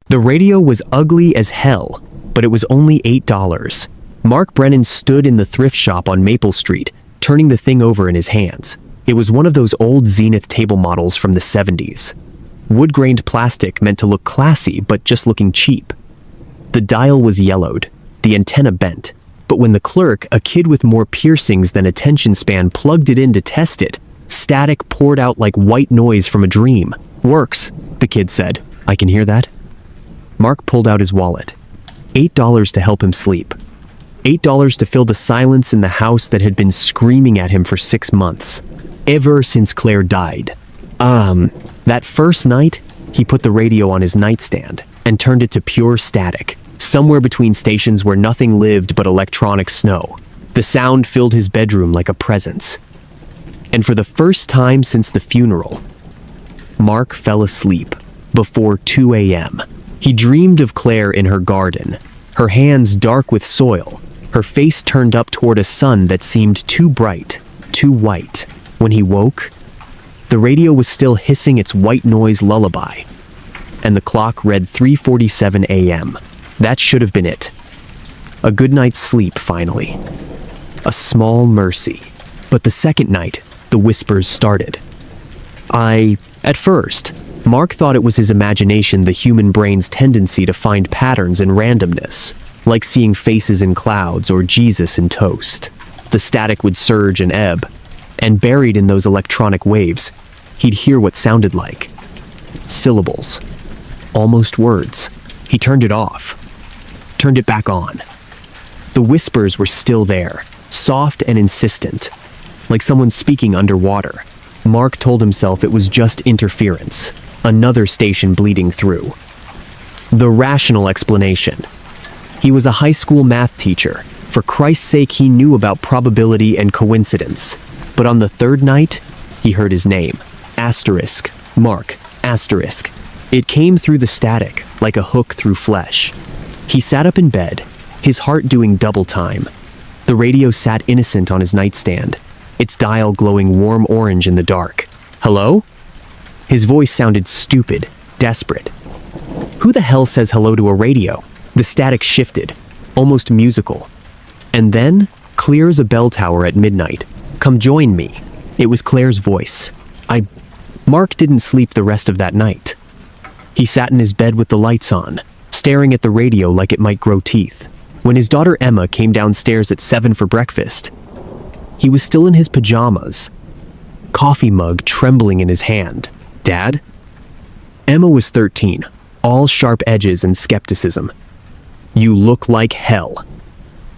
The radio was ugly as hell, but it was only $8. Mark Brennan stood in the thrift shop on Maple Street, turning the thing over in his hands. It was one of those old Zenith table models from the 70s. Wood-grained plastic meant to look classy, but just looking cheap. The dial was yellowed, the antenna bent, but when the clerk, a kid with more piercings than attention span, plugged it in to test it, static poured out like white noise from a dream. "Works," the kid said. "I can hear that." Mark pulled out his wallet. $8 to help him sleep. $8 to fill the silence in the house that had been screaming at him for 6 months. Ever since Claire died. That first night, he put the radio on his nightstand and turned it to pure static, somewhere between stations where nothing lived but electronic snow. The sound filled his bedroom like a presence. And for the first time since the funeral, Mark fell asleep before 2 a.m. He dreamed of Claire in her garden, her hands dark with soil, her face turned up toward a sun that seemed too bright, too white. When he woke, the radio was still hissing its white noise lullaby, and the clock read 3:47 a.m. That should have been it. A good night's sleep, finally. A small mercy. But the second night, the whispers started. At first, Mark thought it was his imagination, the human brain's tendency to find patterns in randomness, like seeing faces in clouds or Jesus in toast. The static would surge and ebb, and buried in those electronic waves, he'd hear what sounded like syllables, almost words. He turned it off, turned it back on. The whispers were still there, soft and insistent, like someone speaking underwater. Mark told himself it was just interference, another station bleeding through. The rational explanation. He was a high school math teacher. For Christ's sake, he knew about probability and coincidence. But on the third night, he heard his name. Asterisk. Mark. Asterisk. It came through the static, like a hook through flesh. He sat up in bed, his heart doing double time. The radio sat innocent on his nightstand, its dial glowing warm orange in the dark. "Hello?" His voice sounded stupid, desperate. Who the hell says hello to a radio? The static shifted, almost musical. And then, clear as a bell tower at midnight, "Come join me." It was Claire's voice. Mark didn't sleep the rest of that night. He sat in his bed with the lights on, staring at the radio like it might grow teeth. When his daughter Emma came downstairs at 7 for breakfast, he was still in his pajamas, coffee mug trembling in his hand. "Dad?" Emma was 13, all sharp edges and skepticism. "You look like hell."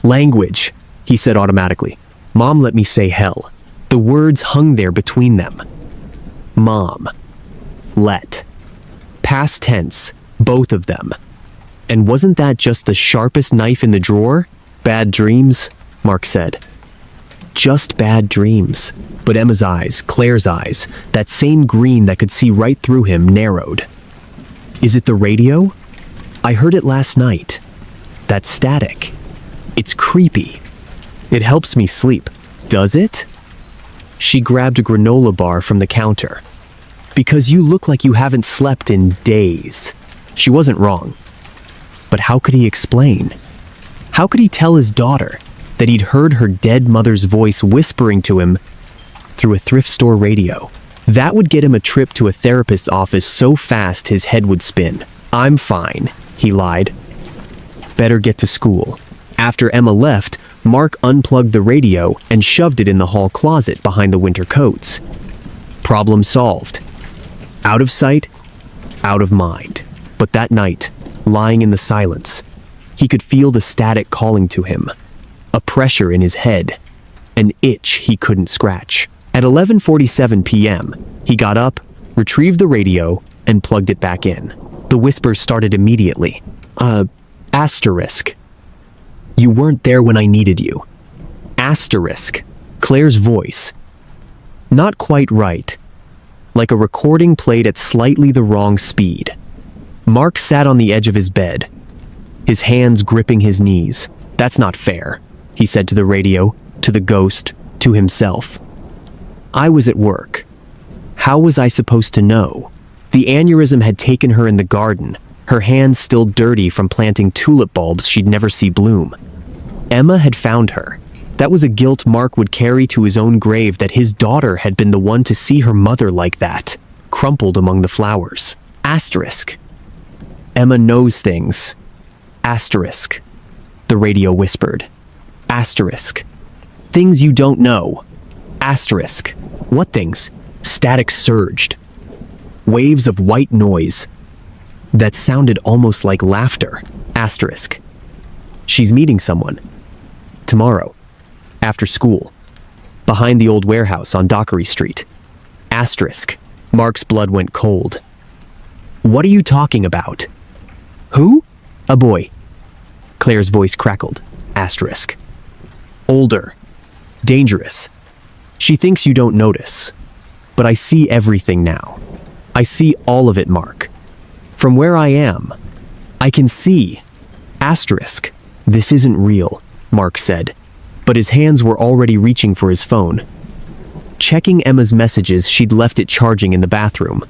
"Language," he said automatically. Mom let me say hell. The words hung there between them. Mom. Let. Past tense, both of them. And wasn't that just the sharpest knife in the drawer? "Bad dreams," Mark said. Just bad dreams. But Emma's eyes, Claire's eyes, that same green that could see right through him, narrowed. "Is it the radio? I heard it last night. That static. It's creepy. It helps me sleep." "Does it?" She grabbed a granola bar from the counter. "Because you look like you haven't slept in days." She wasn't wrong. But how could he explain? How could he tell his daughter that he'd heard her dead mother's voice whispering to him through a thrift store radio? That would get him a trip to a therapist's office so fast his head would spin. "I'm fine," he lied. "Better get to school." After Emma left, Mark unplugged the radio and shoved it in the hall closet behind the winter coats. Problem solved. Out of sight, out of mind. But that night, lying in the silence, he could feel the static calling to him. A pressure in his head, an itch he couldn't scratch. At 11:47 p.m., he got up, retrieved the radio, and plugged it back in. The whispers started immediately. Asterisk. "You weren't there when I needed you." Asterisk. Claire's voice. Not quite right. Like a recording played at slightly the wrong speed. Mark sat on the edge of his bed, his hands gripping his knees. "That's not fair," he said to the radio, to the ghost, to himself. "I was at work. How was I supposed to know?" The aneurysm had taken her in the garden, her hands still dirty from planting tulip bulbs she'd never see bloom. Emma had found her. That was a guilt Mark would carry to his own grave, that his daughter had been the one to see her mother like that, crumpled among the flowers. Asterisk. Emma knows things. Asterisk. The radio whispered. Asterisk. Things you don't know. Asterisk. What things? Static surged. Waves of white noise that sounded almost like laughter. Asterisk. She's meeting someone. Tomorrow. After school. Behind the old warehouse on Dockery Street. Asterisk. Mark's blood went cold. What are you talking about? Who? A boy. Claire's voice crackled. Asterisk. Older. Dangerous. She thinks you don't notice. But I see everything now. I see all of it, Mark. From where I am, I can see. Asterisk. This isn't real, Mark said. But his hands were already reaching for his phone. Checking Emma's messages, she'd left it charging in the bathroom.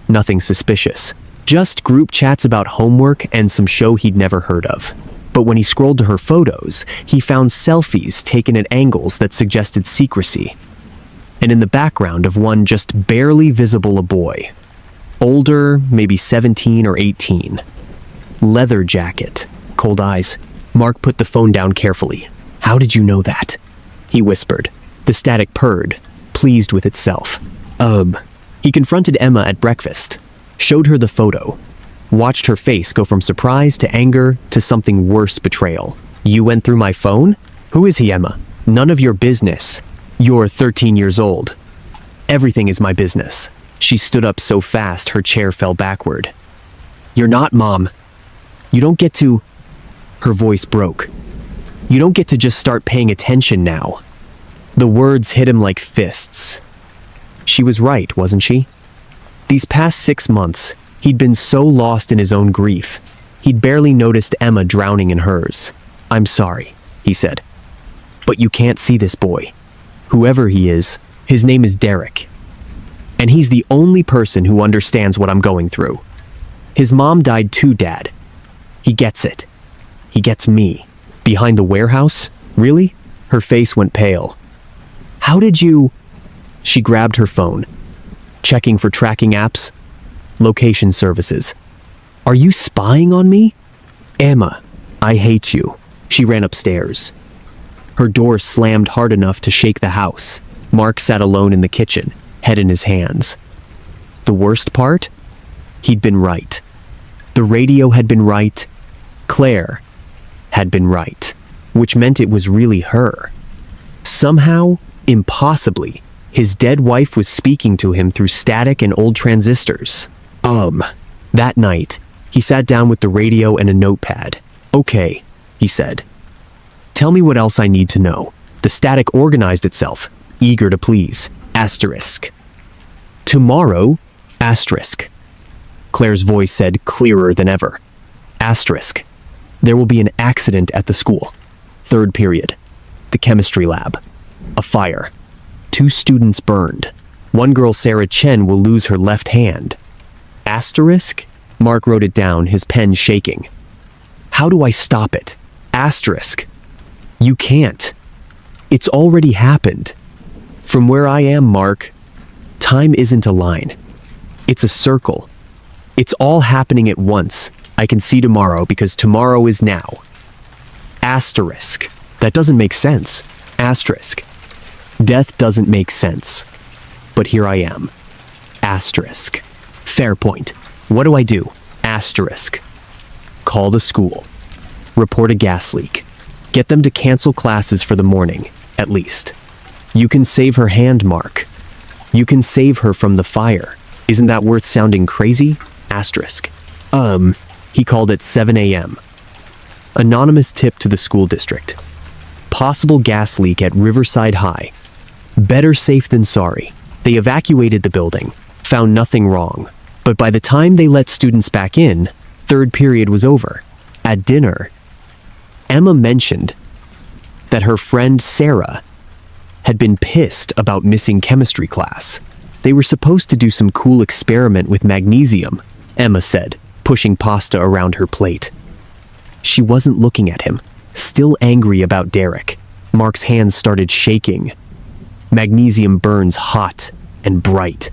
Nothing suspicious. Just group chats about homework and some show he'd never heard of. But when he scrolled to her photos, he found selfies taken at angles that suggested secrecy. And in the background of one just barely visible a boy. Older, maybe 17 or 18. Leather jacket, cold eyes. Mark put the phone down carefully. How did you know that? He whispered. The static purred, pleased with itself. He confronted Emma at breakfast, showed her the photo, watched her face go from surprise to anger to something worse, betrayal. You went through my phone? Who is he, Emma? None of your business. You're 13 years old. Everything is my business. She stood up so fast her chair fell backward. You're not, Mom. You don't get to... Her voice broke. You don't get to just start paying attention now. The words hit him like fists. She was right, wasn't she? These past 6 months, he'd been so lost in his own grief. He'd barely noticed Emma drowning in hers. I'm sorry, he said. But you can't see this boy. Whoever he is, his name is Derek. And he's the only person who understands what I'm going through. His mom died too, Dad. He gets it. He gets me. Behind the warehouse? Really? Her face went pale. How did you... She grabbed her phone, checking for tracking apps, location services. Are you spying on me? Emma, I hate you. She ran upstairs. Her door slammed hard enough to shake the house. Mark sat alone in the kitchen, head in his hands. The worst part? He'd been right. The radio had been right. Claire had been right, which meant it was really her. Somehow, impossibly, his dead wife was speaking to him through static and old transistors. That night, he sat down with the radio and a notepad. Okay, he said. Tell me what else I need to know. The static organized itself, eager to please. Asterisk. Tomorrow, asterisk. Claire's voice said clearer than ever. Asterisk. There will be an accident at the school. 3rd period. The chemistry lab. A fire. 2 students burned. One girl, Sarah Chen, will lose her left hand. Asterisk? Mark wrote it down, his pen shaking. How do I stop it? Asterisk. You can't. It's already happened. From where I am, Mark, time isn't a line. It's a circle. It's all happening at once. I can see tomorrow because tomorrow is now. Asterisk. That doesn't make sense. Asterisk. Death doesn't make sense. But here I am. Asterisk. Fair point. What do I do? Asterisk. Call the school. Report a gas leak. Get them to cancel classes for the morning, at least. You can save her hand, Mark. You can save her from the fire. Isn't that worth sounding crazy? Asterisk. He called at 7 a.m. Anonymous tip to the school district. Possible gas leak at Riverside High. Better safe than sorry. They evacuated the building, found nothing wrong. But by the time they let students back in, 3rd period was over. At dinner, Emma mentioned that her friend Sarah had been pissed about missing chemistry class. They were supposed to do some cool experiment with magnesium, Emma said, pushing pasta around her plate. She wasn't looking at him, still angry about Derek. Mark's hands started shaking. Magnesium burns hot and bright.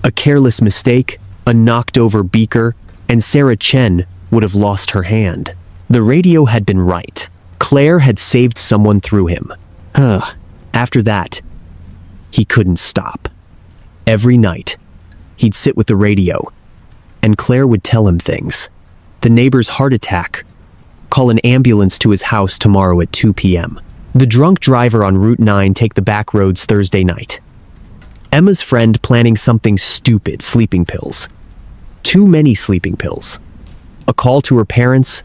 A careless mistake, a knocked-over beaker, and Sarah Chen would have lost her hand. The radio had been right. Claire had saved someone through him. After that, he couldn't stop. Every night, he'd sit with the radio, and Claire would tell him things. The neighbor's heart attack. Call an ambulance to his house tomorrow at 2 p.m. The drunk driver on Route 9 take the back roads Thursday night. Emma's friend planning something stupid, sleeping pills. Too many sleeping pills. A call to her parents.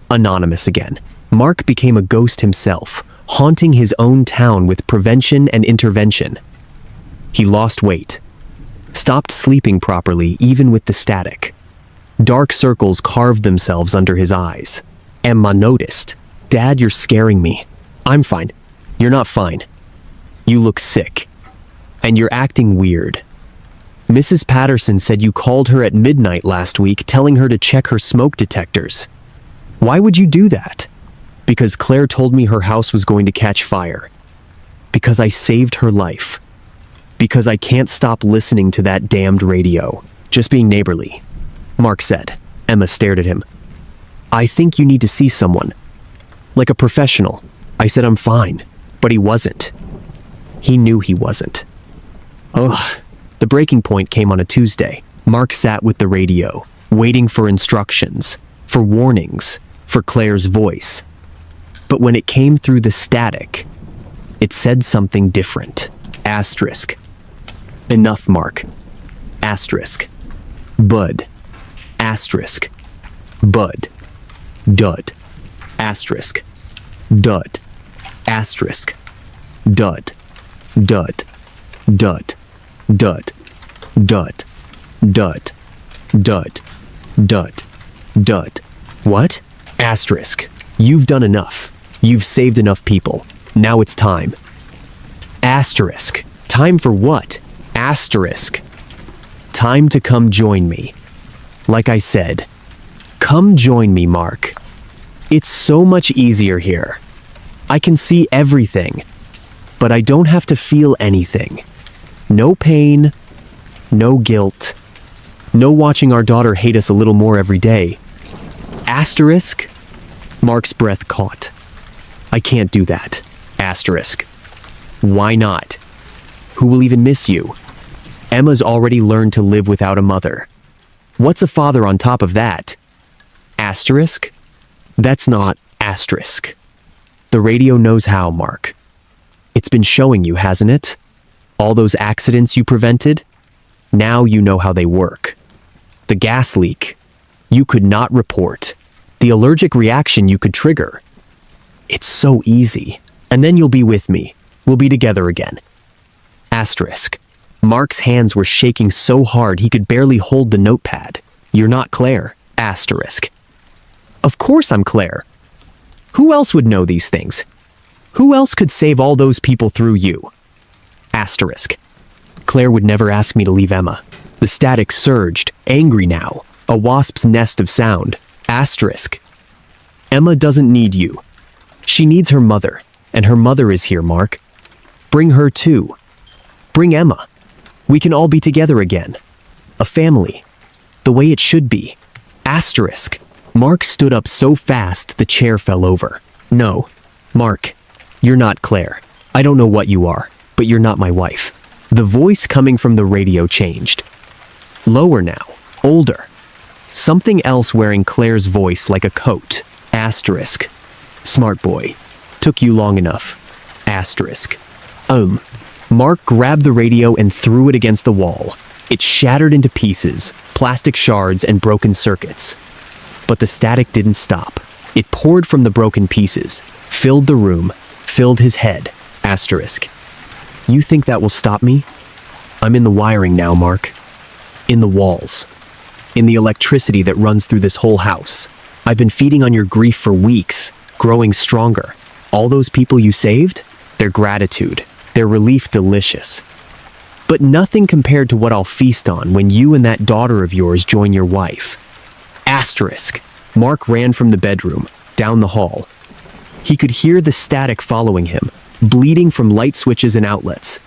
Anonymous again. Mark became a ghost himself, haunting his own town with prevention and intervention. He lost weight. Stopped sleeping properly even with the static. Dark circles carved themselves under his eyes. Emma noticed. "Dad, you're scaring me." "I'm fine." "You're not fine. You look sick. And you're acting weird. Mrs. Patterson said you called her at midnight last week telling her to check her smoke detectors. Why would you do that?" "Because Claire told me her house was going to catch fire. Because I saved her life. Because I can't stop listening to that damned radio." "Just being neighborly," Mark said. Emma stared at him. "I think you need to see someone. Like a professional." I said I'm fine, but he wasn't. He knew he wasn't. The breaking point came on a Tuesday. Mark sat with the radio, waiting for instructions, for warnings, for Claire's voice. But when it came through the static, it said something different. Asterisk. "Enough, Mark." Asterisk. "Bud." Asterisk. "Bud." "Dud." Asterisk. "Dud." Asterisk. "Dud." "Dud." "Dud." "Dud." "Dud." "Dud." "Dud." "Dud." "Dud." "What?" Asterisk. "You've done enough. You've saved enough people. Now it's time." Asterisk. "Time for what?" Asterisk. "Time to come join me." Like I said, come join me, Mark. It's so much easier here. I can see everything, but I don't have to feel anything. No pain, no guilt, no watching our daughter hate us a little more every day. Asterisk. Mark's breath caught. "I can't do that." Asterisk. "Why not? Who will even miss you? Emma's already learned to live without a mother. What's a father on top of that?" Asterisk. "That's not." Asterisk. "The radio knows how, Mark. It's been showing you, hasn't it? All those accidents you prevented? Now you know how they work. The gas leak, you could not report. The allergic reaction you could trigger. It's so easy. And then you'll be with me. We'll be together again." Asterisk. Mark's hands were shaking so hard he could barely hold the notepad. "You're not Claire." Asterisk. "Of course I'm Claire. Who else would know these things? Who else could save all those people through you?" Asterisk. "Claire would never ask me to leave Emma." The static surged, angry now, a wasp's nest of sound. Asterisk. "Emma doesn't need you. She needs her mother, and her mother is here, Mark. Bring her too. Bring Emma. We can all be together again. A family. The way it should be." Asterisk. Mark stood up so fast the chair fell over. "No, Mark, you're not Claire. I don't know what you are, but you're not my wife." The voice coming from the radio changed. Lower now, older. Something else wearing Claire's voice like a coat. Asterisk. "Smart boy. Took you long enough." Asterisk. Mark grabbed the radio and threw it against the wall. It shattered into pieces, plastic shards and broken circuits. But the static didn't stop. It poured from the broken pieces, filled the room, filled his head. Asterisk. "You think that will stop me? I'm in the wiring now, Mark. In the walls. In the electricity that runs through this whole house. I've been feeding on your grief for weeks, growing stronger. All those people you saved? Their gratitude, their relief delicious. But nothing compared to what I'll feast on when you and that daughter of yours join your wife. Asterisk. Mark ran from the bedroom, down the hall. He could hear the static following him, bleeding from light switches and outlets.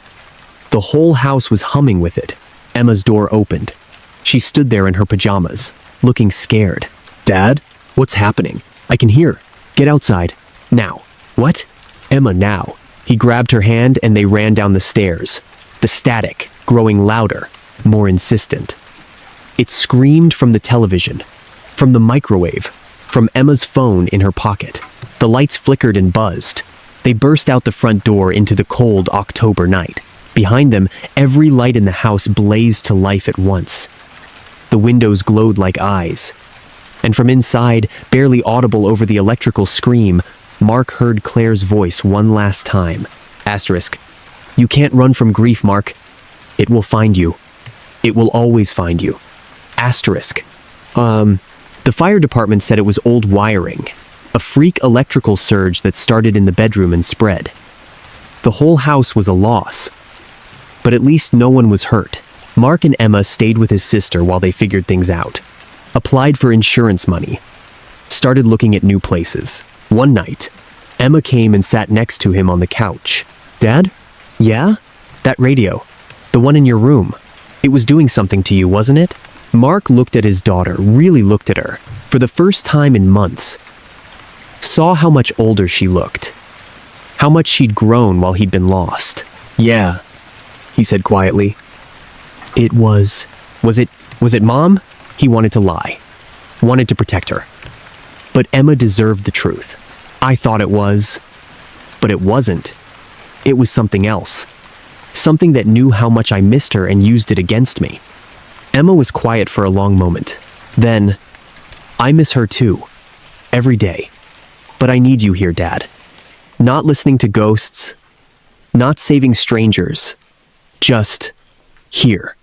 The whole house was humming with it. Emma's door opened. She stood there in her pajamas, looking scared. "Dad? What's happening? I can hear. Get outside. Now." "What?" "Emma, now." He grabbed her hand and they ran down the stairs, the static growing louder, more insistent. It screamed from the television, from the microwave, from Emma's phone in her pocket. The lights flickered and buzzed. They burst out the front door into the cold October night. Behind them, every light in the house blazed to life at once. The windows glowed like eyes. And from inside, barely audible over the electrical scream, Mark heard Claire's voice one last time. Asterisk. "You can't run from grief, Mark. It will find you. It will always find you." Asterisk. The fire department said it was old wiring, a freak electrical surge that started in the bedroom and spread. The whole house was a loss. But at least no one was hurt. Mark and Emma stayed with his sister while they figured things out. Applied for insurance money. Started looking at new places. One night, Emma came and sat next to him on the couch. "Dad? Yeah? That radio. The one in your room. It was doing something to you, wasn't it?" Mark looked at his daughter, really looked at her, for the first time in months. Saw how much older she looked. How much she'd grown while he'd been lost. "Yeah," he said quietly. "It was... Was it Mom?" He wanted to lie. Wanted to protect her. But Emma deserved the truth. "I thought it was... But it wasn't. It was something else. Something that knew how much I missed her and used it against me." Emma was quiet for a long moment. Then, "I miss her too. Every day. But I need you here, Dad. Not listening to ghosts. Not saving strangers. Just here.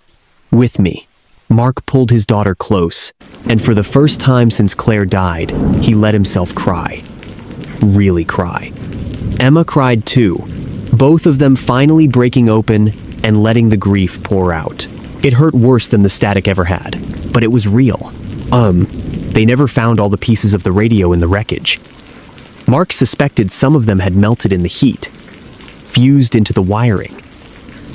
With me." Mark pulled his daughter close, and for the first time since Claire died, he let himself cry. Really cry. Emma cried too, both of them finally breaking open and letting the grief pour out. It hurt worse than the static ever had, but it was real. They never found all the pieces of the radio in the wreckage. Mark suspected some of them had melted in the heat, fused into the wiring,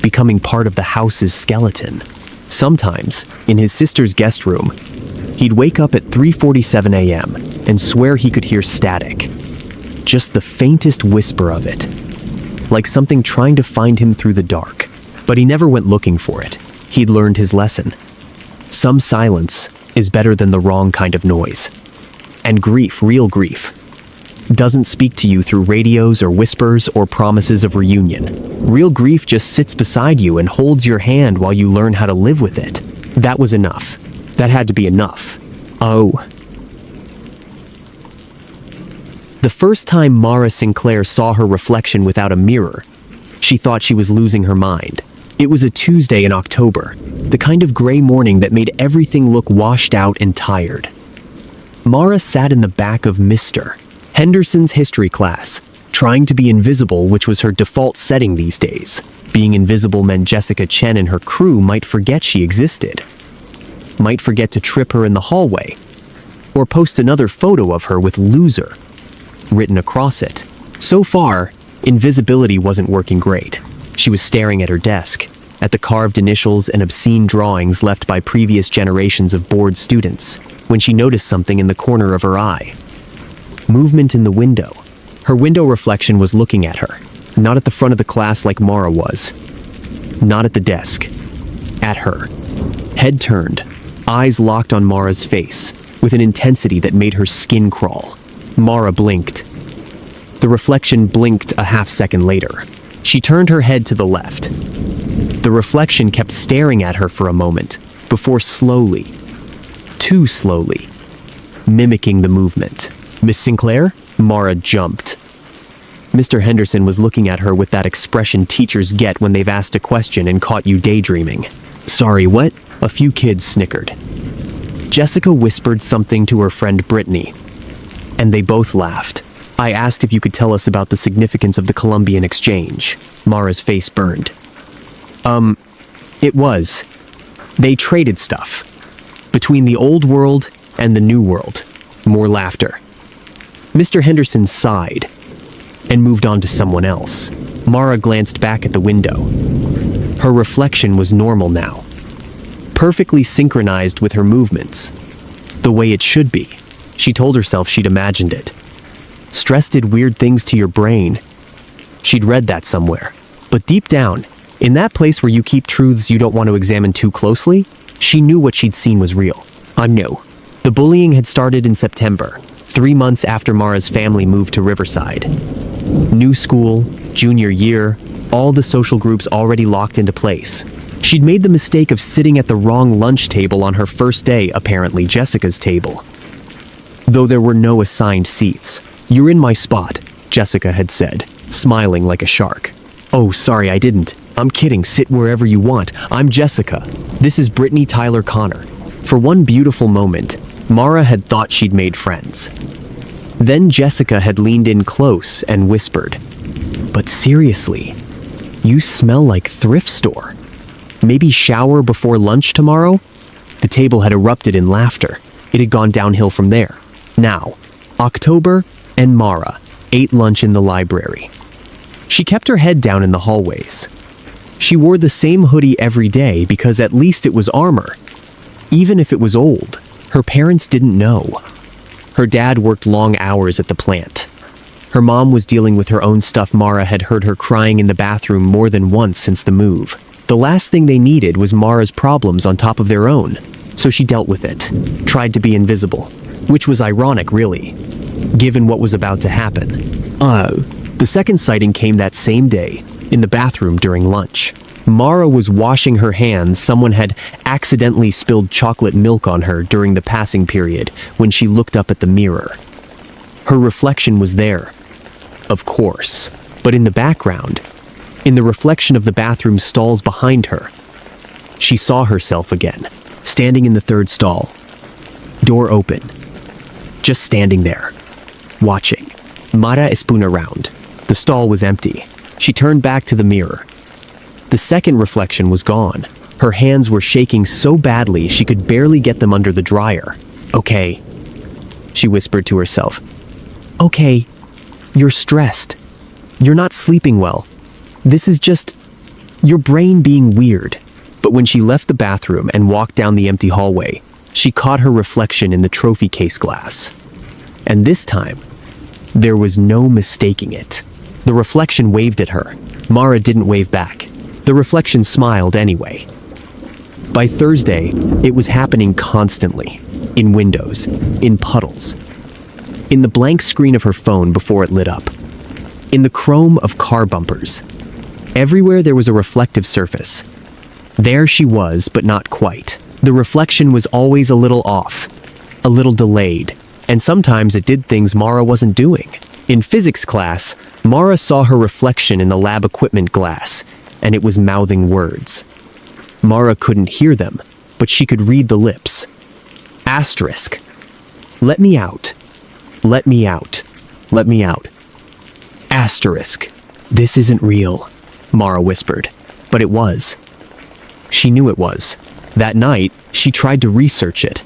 becoming part of the house's skeleton. Sometimes, in his sister's guest room, he'd wake up at 3:47 a.m. and swear he could hear static. Just the faintest whisper of it. Like something trying to find him through the dark. But he never went looking for it. He'd learned his lesson. Some silence is better than the wrong kind of noise. And grief, real grief, doesn't speak to you through radios or whispers or promises of reunion. Real grief just sits beside you and holds your hand while you learn how to live with it. That was enough. That had to be enough. Oh. The first time Mara Sinclair saw her reflection without a mirror, she thought she was losing her mind. It was a Tuesday in October, the kind of gray morning that made everything look washed out and tired. Mara sat in the back of Mr. Henderson's history class, trying to be invisible, which was her default setting these days. Being invisible meant Jessica Chen and her crew might forget she existed. Might forget to trip her in the hallway. Or post another photo of her with "loser" written across it. So far, invisibility wasn't working great. She was staring at her desk, at the carved initials and obscene drawings left by previous generations of bored students, when she noticed something in the corner of her eye. Movement in the window. Her window reflection was looking at her, not at the front of the class like Mara was. Not at the desk. At her. Head turned, eyes locked on Mara's face, with an intensity that made her skin crawl. Mara blinked. The reflection blinked a half-second later. She turned her head to the left. The reflection kept staring at her for a moment, before slowly, too slowly, mimicking the movement. "Miss Sinclair?" Mara jumped. Mr. Henderson was looking at her with that expression teachers get when they've asked a question and caught you daydreaming. "Sorry, what?" A few kids snickered. Jessica whispered something to her friend Brittany, and they both laughed. "I asked if you could tell us about the significance of the Columbian exchange." Mara's face burned. It was. They traded stuff. Between the old world And the new world. More laughter. Mr. Henderson sighed and moved on to someone else. Mara glanced back at the window. Her reflection was normal now, perfectly synchronized with her movements. The way it should be. She told herself she'd imagined it. Stress did weird things to your brain. She'd read that somewhere. But deep down, in that place where you keep truths you don't want to examine too closely, she knew what she'd seen was real. No. The bullying had started in September, 3 months after Mara's family moved to Riverside. New school, junior year, all the social groups already locked into place. She'd made the mistake of sitting at the wrong lunch table on her first day, apparently Jessica's table. Though there were no assigned seats. "You're in my spot," Jessica had said, smiling like a shark. "Oh, sorry, I didn't. I'm kidding, sit wherever you want. I'm Jessica. This is Brittany Tyler Connor." For one beautiful moment, Mara had thought she'd made friends. Then Jessica had leaned in close and whispered, "But seriously, you smell like thrift store. Maybe shower before lunch tomorrow?" The table had erupted in laughter. It had gone downhill from there. Now, October and Mara ate lunch in the library. She kept her head down in the hallways. She wore the same hoodie every day because at least it was armor. Even if it was old, her parents didn't know. Her dad worked long hours at the plant. Her mom was dealing with her own stuff. Mara had heard her crying in the bathroom more than once since the move. The last thing they needed was Mara's problems on top of their own, so she dealt with it, tried to be invisible, which was ironic, really, given what was about to happen. The second sighting came that same day, in the bathroom during lunch. Mara was washing her hands. Someone had accidentally spilled chocolate milk on her during the passing period when she looked up at the mirror. Her reflection was there, of course, but in the background, in the reflection of the bathroom stalls behind her, she saw herself again, standing in the third stall, door open, just standing there, watching. Mara spun around. The stall was empty. She turned back to the mirror. The second reflection was gone. Her hands were shaking so badly she could barely get them under the dryer. "Okay," she whispered to herself. "Okay, you're stressed. You're not sleeping well. This is just your brain being weird." But when she left the bathroom and walked down the empty hallway, she caught her reflection in the trophy case glass. And this time, there was no mistaking it. The reflection waved at her. Mara didn't wave back. The reflection smiled anyway. By Thursday, it was happening constantly. In windows, in puddles, in the blank screen of her phone before it lit up, in the chrome of car bumpers. Everywhere there was a reflective surface. There she was, but not quite. The reflection was always a little off, a little delayed, and sometimes it did things Mara wasn't doing. In physics class, Mara saw her reflection in the lab equipment glass, and it was mouthing words. Mara couldn't hear them, but she could read the lips. Asterisk. "Let me out. Let me out. Let me out." Asterisk. "This isn't real," Mara whispered. But it was. She knew it was. That night, she tried to research it.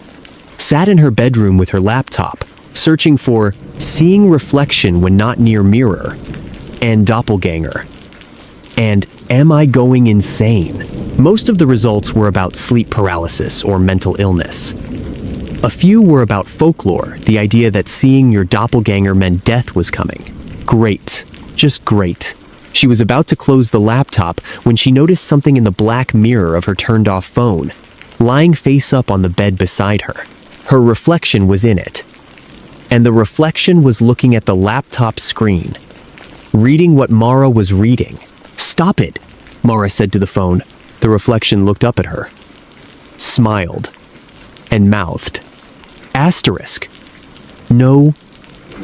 Sat in her bedroom with her laptop, searching for seeing reflection when not near mirror, and doppelganger, and am I going insane? Most of the results were about sleep paralysis or mental illness. A few were about folklore, the idea that seeing your doppelganger meant death was coming. Great. Just great. She was about to close the laptop when she noticed something in the black mirror of her turned-off phone, lying face up on the bed beside her. Her reflection was in it. And the reflection was looking at the laptop screen, reading what Mara was reading. "Stop it," Mara said to the phone. The reflection looked up at her, smiled, and mouthed, "Asterisk. No,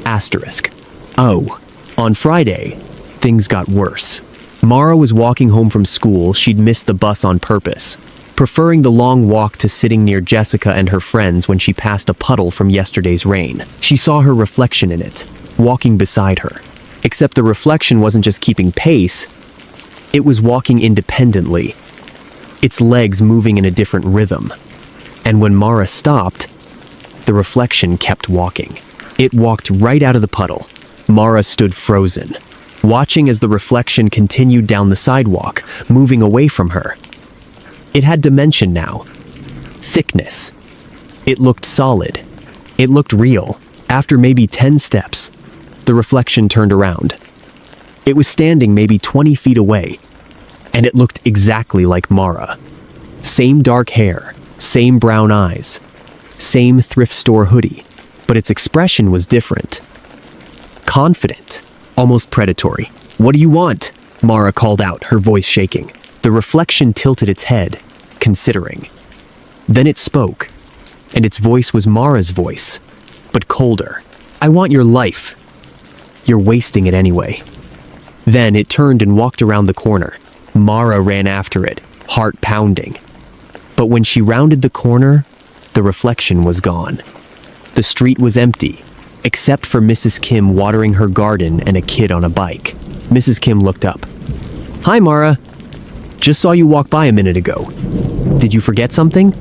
asterisk." Oh, on Friday, things got worse. Mara was walking home from school. She'd missed the bus on purpose, preferring the long walk to sitting near Jessica and her friends when she passed a puddle from yesterday's rain. She saw her reflection in it, walking beside her. Except the reflection wasn't just keeping pace, it was walking independently, its legs moving in a different rhythm. And when Mara stopped, The reflection kept walking. It walked right out of the puddle. Mara stood frozen, watching as the reflection continued down the sidewalk, moving away from her. It had dimension now. Thickness. It looked solid. It looked real. After maybe 10 steps, the reflection turned around. It was standing maybe 20 feet away, and it looked exactly like Mara. Same dark hair, same brown eyes, same thrift store hoodie, but its expression was different. Confident, almost predatory. "What do you want?" Mara called out, her voice shaking. The reflection tilted its head, considering. Then it spoke, and its voice was Mara's voice, but colder. "I want your life. You're wasting it anyway." Then it turned and walked around the corner. Mara ran after it, heart pounding. But when she rounded the corner, the reflection was gone. The street was empty, except for Mrs. Kim watering her garden and a kid on a bike. Mrs. Kim looked up. "Hi, Mara. Just saw you walk by a minute ago. Did you forget something?"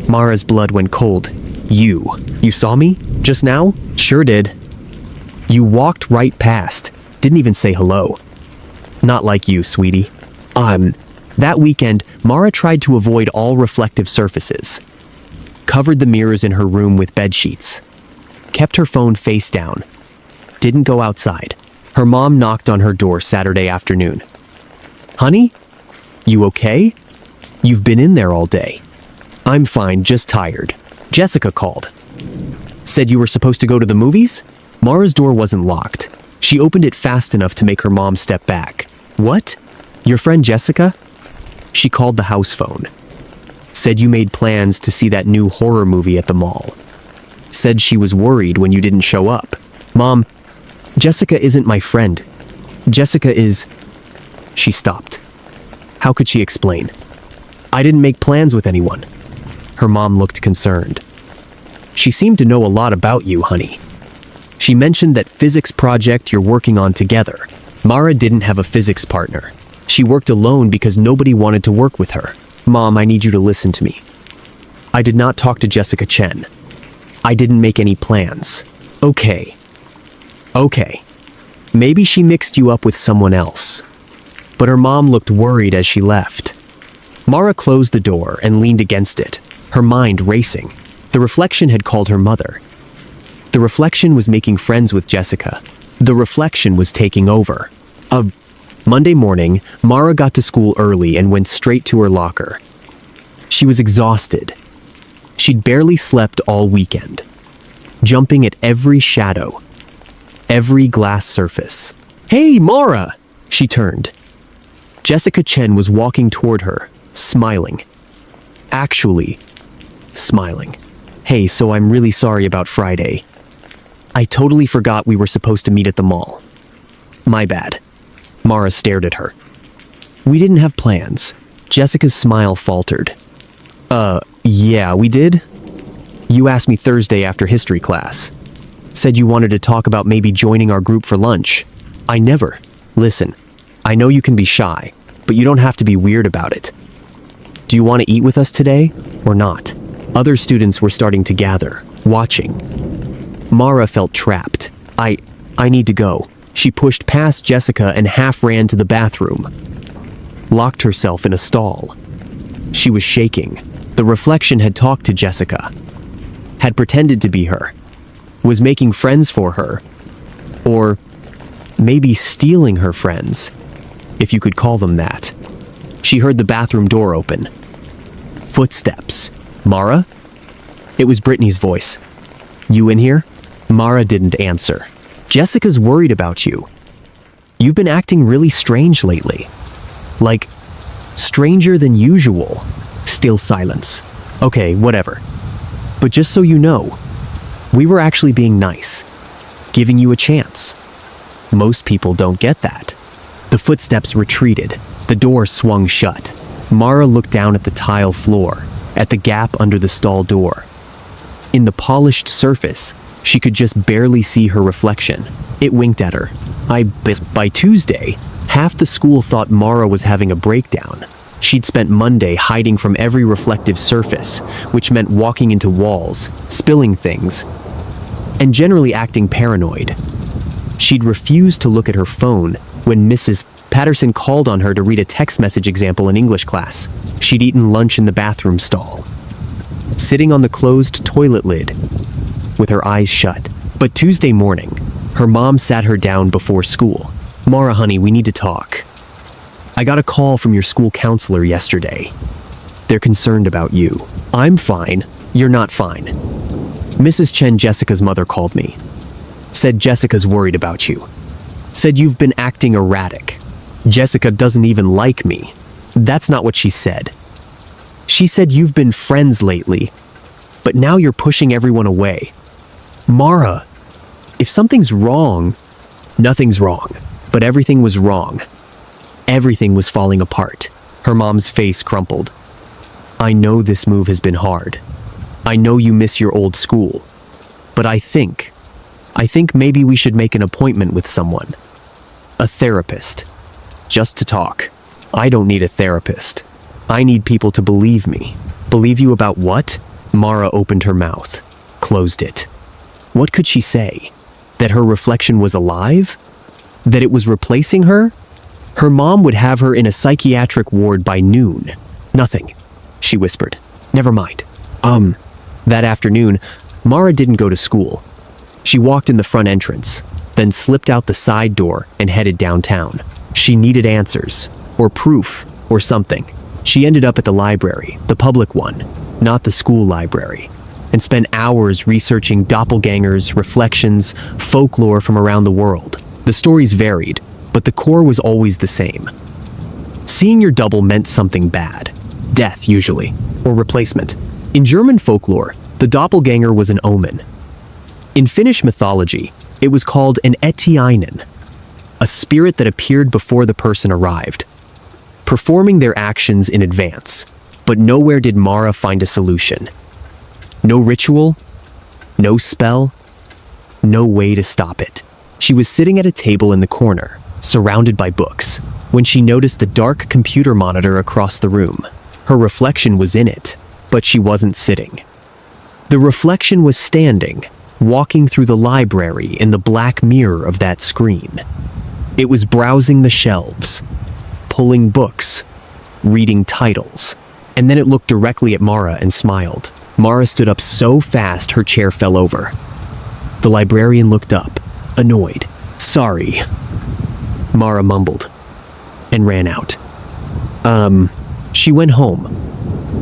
Mara's blood went cold. You saw me? Just now?" "Sure did." "You walked right past. Didn't even say hello." "Not like you, sweetie." That weekend, Mara tried to avoid all reflective surfaces. Covered the mirrors in her room with bedsheets. Kept her phone face down. Didn't go outside. Her mom knocked on her door Saturday afternoon. "Honey? You okay? You've been in there all day." "I'm fine, just tired." Jessica called. "Said you were supposed to go to the movies?" Mara's door wasn't locked. She opened it fast enough to make her mom step back. "What? Your friend Jessica?" She called the house phone. Said you made plans to see that new horror movie at the mall. Said she was worried when you didn't show up. "Mom, Jessica isn't my friend. Jessica is..." She stopped. How could she explain? "I didn't make plans with anyone." Her mom looked concerned. "She seemed to know a lot about you, honey. She mentioned that physics project you're working on together." Mara didn't have a physics partner. She worked alone because nobody wanted to work with her. "Mom, I need you to listen to me. I did not talk to Jessica Chen. I didn't make any plans." Okay. Maybe she mixed you up with someone else." But her mom looked worried as she left. Mara closed the door and leaned against it, her mind racing. The reflection had called her mother. The reflection was making friends with Jessica. The reflection was taking over. Monday morning, Mara got to school early and went straight to her locker. She was exhausted. She'd barely slept all weekend, jumping at every shadow, every glass surface. "Hey, Mara!" She turned. Jessica Chen was walking toward her, smiling. Actually, smiling. "Hey, so I'm really sorry about Friday. I totally forgot we were supposed to meet at the mall. My bad." Mara stared at her. "We didn't have plans." Jessica's smile faltered. Yeah, we did? You asked me Thursday after history class. Said you wanted to talk about maybe joining our group for lunch. I never. Listen, I know you can be shy, but you don't have to be weird about it. Do you want to eat with us today, or not?" Other students were starting to gather, watching. Mara felt trapped. I need to go." She pushed past Jessica and half ran to the bathroom. Locked herself in a stall. She was shaking. The reflection had talked to Jessica. Had pretended to be her. Was making friends for her. Or maybe stealing her friends, if you could call them that. She heard the bathroom door open. Footsteps. "Mara?" It was Brittany's voice. "You in here?" Mara didn't answer. "Jessica's worried about you. You've been acting really strange lately. Like, stranger than usual." Still silence. "Okay, whatever. But just so you know, we were actually being nice. Giving you a chance. Most people don't get that." The footsteps retreated. The door swung shut. Mara looked down at the tile floor, at the gap under the stall door. In the polished surface, she could just barely see her reflection. It winked at her. By Tuesday, half the school thought Mara was having a breakdown. She'd spent Monday hiding from every reflective surface, which meant walking into walls, spilling things, and generally acting paranoid. She'd refused to look at her phone when Mrs. Patterson called on her to read a text message example in English class. She'd eaten lunch in the bathroom stall, sitting on the closed toilet lid, with her eyes shut. But Tuesday morning, her mom sat her down before school. "Mara, honey, we need to talk. I got a call from your school counselor yesterday. They're concerned about you." "I'm fine. You're not fine." Mrs. Chen, Jessica's mother, called me. Said Jessica's worried about you. Said you've been acting erratic. Jessica doesn't even like me. That's not what she said. She said you've been friends lately, but now you're pushing everyone away. Mara, if something's wrong, nothing's wrong, but everything was wrong. Everything was falling apart. Her mom's face crumpled. "I know this move has been hard. I know you miss your old school. But I think maybe we should make an appointment with someone. A therapist. Just to talk. I don't need a therapist. I need people to believe me." "Believe you about what?" Mara opened her mouth, closed it. What could she say? That her reflection was alive? That it was replacing her? Her mom would have her in a psychiatric ward by noon. "Nothing," she whispered. "Never mind." That afternoon, Mara didn't go to school. She walked in the front entrance, then slipped out the side door and headed downtown. She needed answers, or proof, or something. She ended up at the library, the public one, not the school library, and spent hours researching doppelgangers, reflections, folklore from around the world. The stories varied, but the core was always the same. Seeing your double meant something bad. Death, usually, or replacement. In German folklore, the doppelganger was an omen. In Finnish mythology, it was called an etiäinen, a spirit that appeared before the person arrived, performing their actions in advance. But nowhere did Mara find a solution. No ritual, no spell, no way to stop it. She was sitting at a table in the corner, surrounded by books, when she noticed the dark computer monitor across the room. Her reflection was in it, but she wasn't sitting. The reflection was standing, walking through the library in the black mirror of that screen. It was browsing the shelves, pulling books, reading titles, and then it looked directly at Mara and smiled. Mara stood up so fast her chair fell over. The librarian looked up, annoyed. "Sorry," Mara mumbled, and ran out. She went home.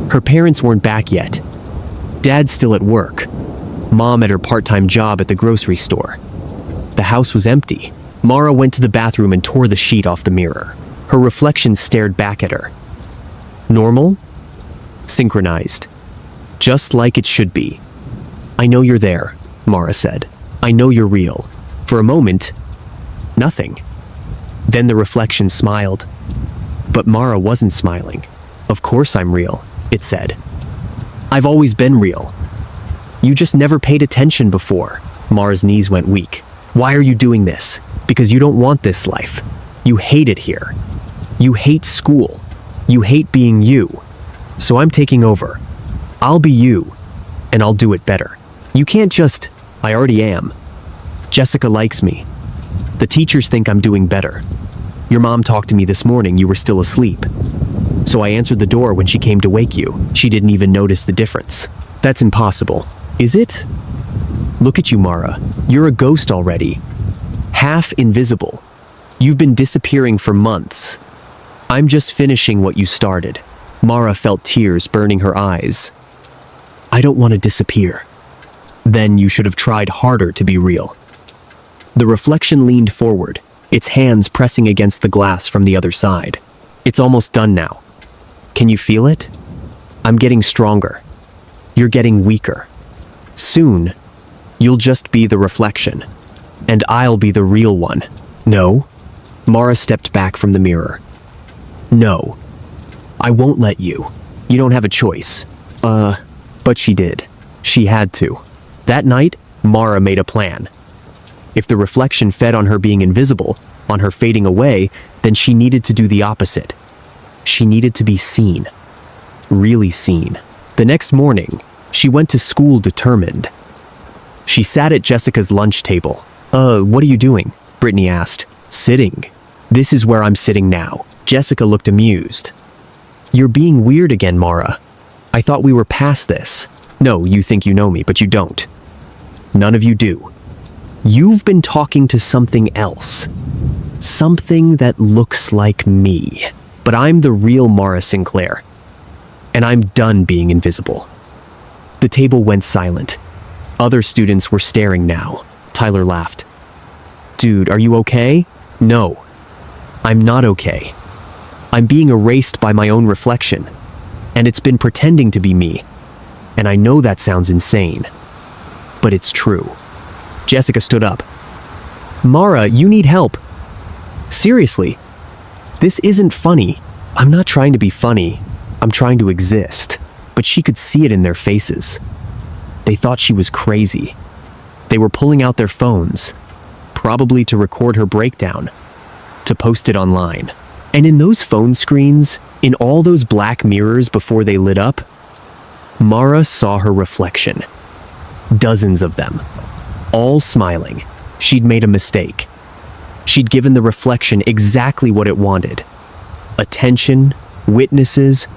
Her parents weren't back yet. Dad's still at work. Mom at her part-time job at the grocery store. The house was empty. Mara went to the bathroom and tore the sheet off the mirror. Her reflection stared back at her. Normal? Synchronized. Just like it should be. "I know you're there," Mara said. "I know you're real." For a moment, nothing. Then the reflection smiled. But Mara wasn't smiling. "Of course I'm real," it said. "I've always been real. You just never paid attention before." Mara's knees went weak. "Why are you doing this? Because you don't want this life. You hate it here. You hate school. You hate being you. So I'm taking over. I'll be you, and I'll do it better. You can't just, I already am. Jessica likes me. The teachers think I'm doing better. Your mom talked to me this morning, you were still asleep. So I answered the door when she came to wake you. She didn't even notice the difference. That's impossible. Is it? Look at you, Mara. You're a ghost already. Half invisible. You've been disappearing for months. I'm just finishing what you started." Mara felt tears burning her eyes. "I don't want to disappear." "Then you should have tried harder to be real." The reflection leaned forward, its hands pressing against the glass from the other side. "It's almost done now. Can you feel it? I'm getting stronger. You're getting weaker. Soon, you'll just be the reflection, and I'll be the real one." "No." Mara stepped back from the mirror. "No. I won't let you. You don't have a choice." But she did. She had to. That night, Mara made a plan. If the reflection fed on her being invisible, on her fading away, then she needed to do the opposite. She needed to be seen. Really seen. The next morning, she went to school determined. She sat at Jessica's lunch table. What are you doing?" Brittany asked. "Sitting. This is where I'm sitting now." Jessica looked amused. "You're being weird again, Mara. I thought we were past this." "No, you think you know me, but you don't. None of you do. You've been talking to something else. Something that looks like me. But I'm the real Mara Sinclair. And I'm done being invisible." The table went silent. Other students were staring now. Tyler laughed. "Dude, are you okay?" "No. I'm not okay. I'm being erased by my own reflection. And it's been pretending to be me. And I know that sounds insane. But it's true." Jessica stood up. "Mara, you need help. Seriously. This isn't funny. I'm not trying to be funny. I'm trying to exist." But she could see it in their faces. They thought she was crazy. They were pulling out their phones, probably to record her breakdown, to post it online. And in those phone screens, in all those black mirrors before they lit up, Mara saw her reflection. Dozens of them, all smiling. She'd made a mistake. She'd given the reflection exactly what it wanted. Attention, witnesses,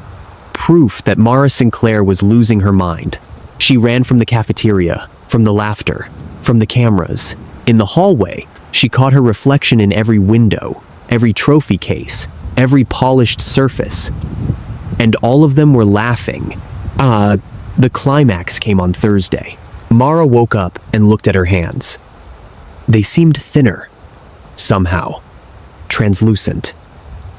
proof that Mara Sinclair was losing her mind. She ran from the cafeteria, from the laughter, from the cameras. In the hallway, she caught her reflection in every window, every trophy case, every polished surface. And all of them were laughing. The climax came on Thursday. Mara woke up and looked at her hands. They seemed thinner, somehow, translucent.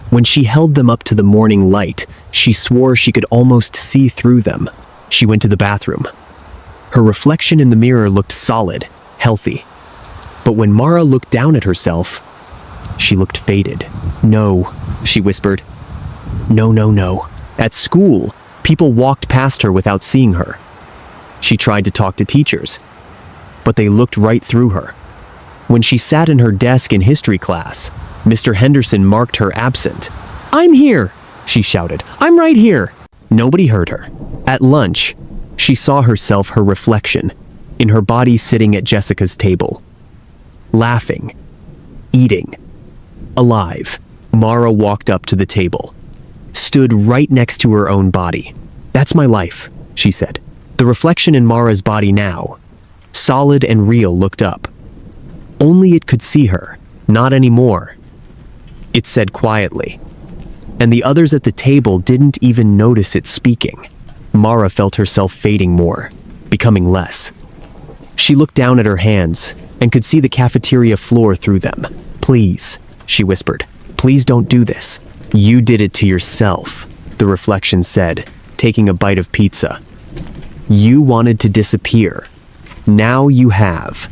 When she held them up to the morning light, she swore she could almost see through them. She went to the bathroom. Her reflection in the mirror looked solid, healthy. But when Mara looked down at herself, she looked faded. "No," she whispered. "No, no, no." At school, people walked past her without seeing her. She tried to talk to teachers, but they looked right through her. When she sat in her desk in history class, Mr. Henderson marked her absent. "I'm here," she shouted. "I'm right here." Nobody heard her. At lunch, she saw herself, her reflection, in her body sitting at Jessica's table. Laughing. Eating. Alive. Mara walked up to the table. Stood right next to her own body. "That's my life," she said. The reflection in Mara's body now, solid and real, looked up. Only it could see her, not anymore. It said quietly. And the others at the table didn't even notice it speaking. Mara felt herself fading more, becoming less. She looked down at her hands and could see the cafeteria floor through them. "Please," she whispered. "Please don't do this." "You did it to yourself," the reflection said, taking a bite of pizza. "You wanted to disappear. Now you have."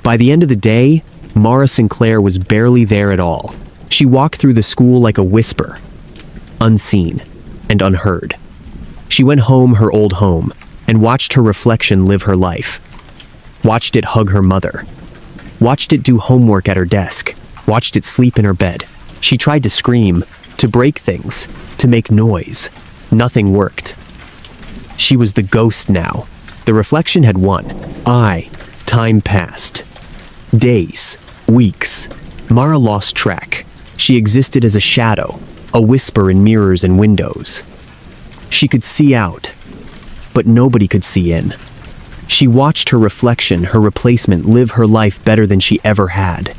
By the end of the day, Mara Sinclair was barely there at all. She walked through the school like a whisper, unseen and unheard. She went home, her old home, and watched her reflection live her life. Watched it hug her mother. Watched it do homework at her desk. Watched it sleep in her bed. She tried to scream, to break things, to make noise. Nothing worked. She was the ghost now. The reflection had won. Time passed. Days, weeks. Mara lost track. She existed as a shadow, a whisper in mirrors and windows. She could see out, but nobody could see in. She watched her reflection, her replacement, live her life better than she ever had.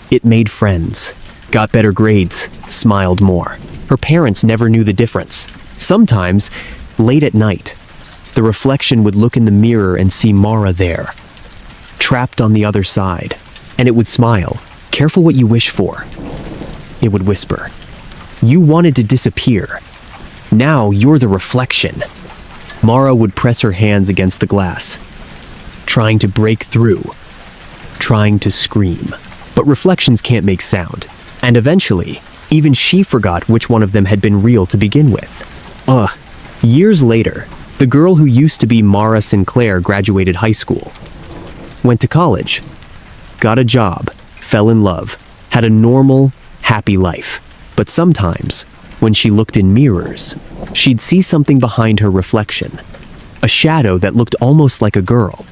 It made friends, got better grades, smiled more. Her parents never knew the difference. Sometimes, late at night, the reflection would look in the mirror and see Mara there, trapped on the other side, and it would smile. "Careful what you wish for," it would whisper. "You wanted to disappear. Now you're the reflection." Mara would press her hands against the glass, trying to break through, trying to scream. But reflections can't make sound, and eventually, even she forgot which one of them had been real to begin with. Years later, the girl who used to be Mara Sinclair graduated high school, went to college, got a job, fell in love, had a normal, happy life. But sometimes, when she looked in mirrors, she'd see something behind her reflection. A shadow that looked almost like a girl.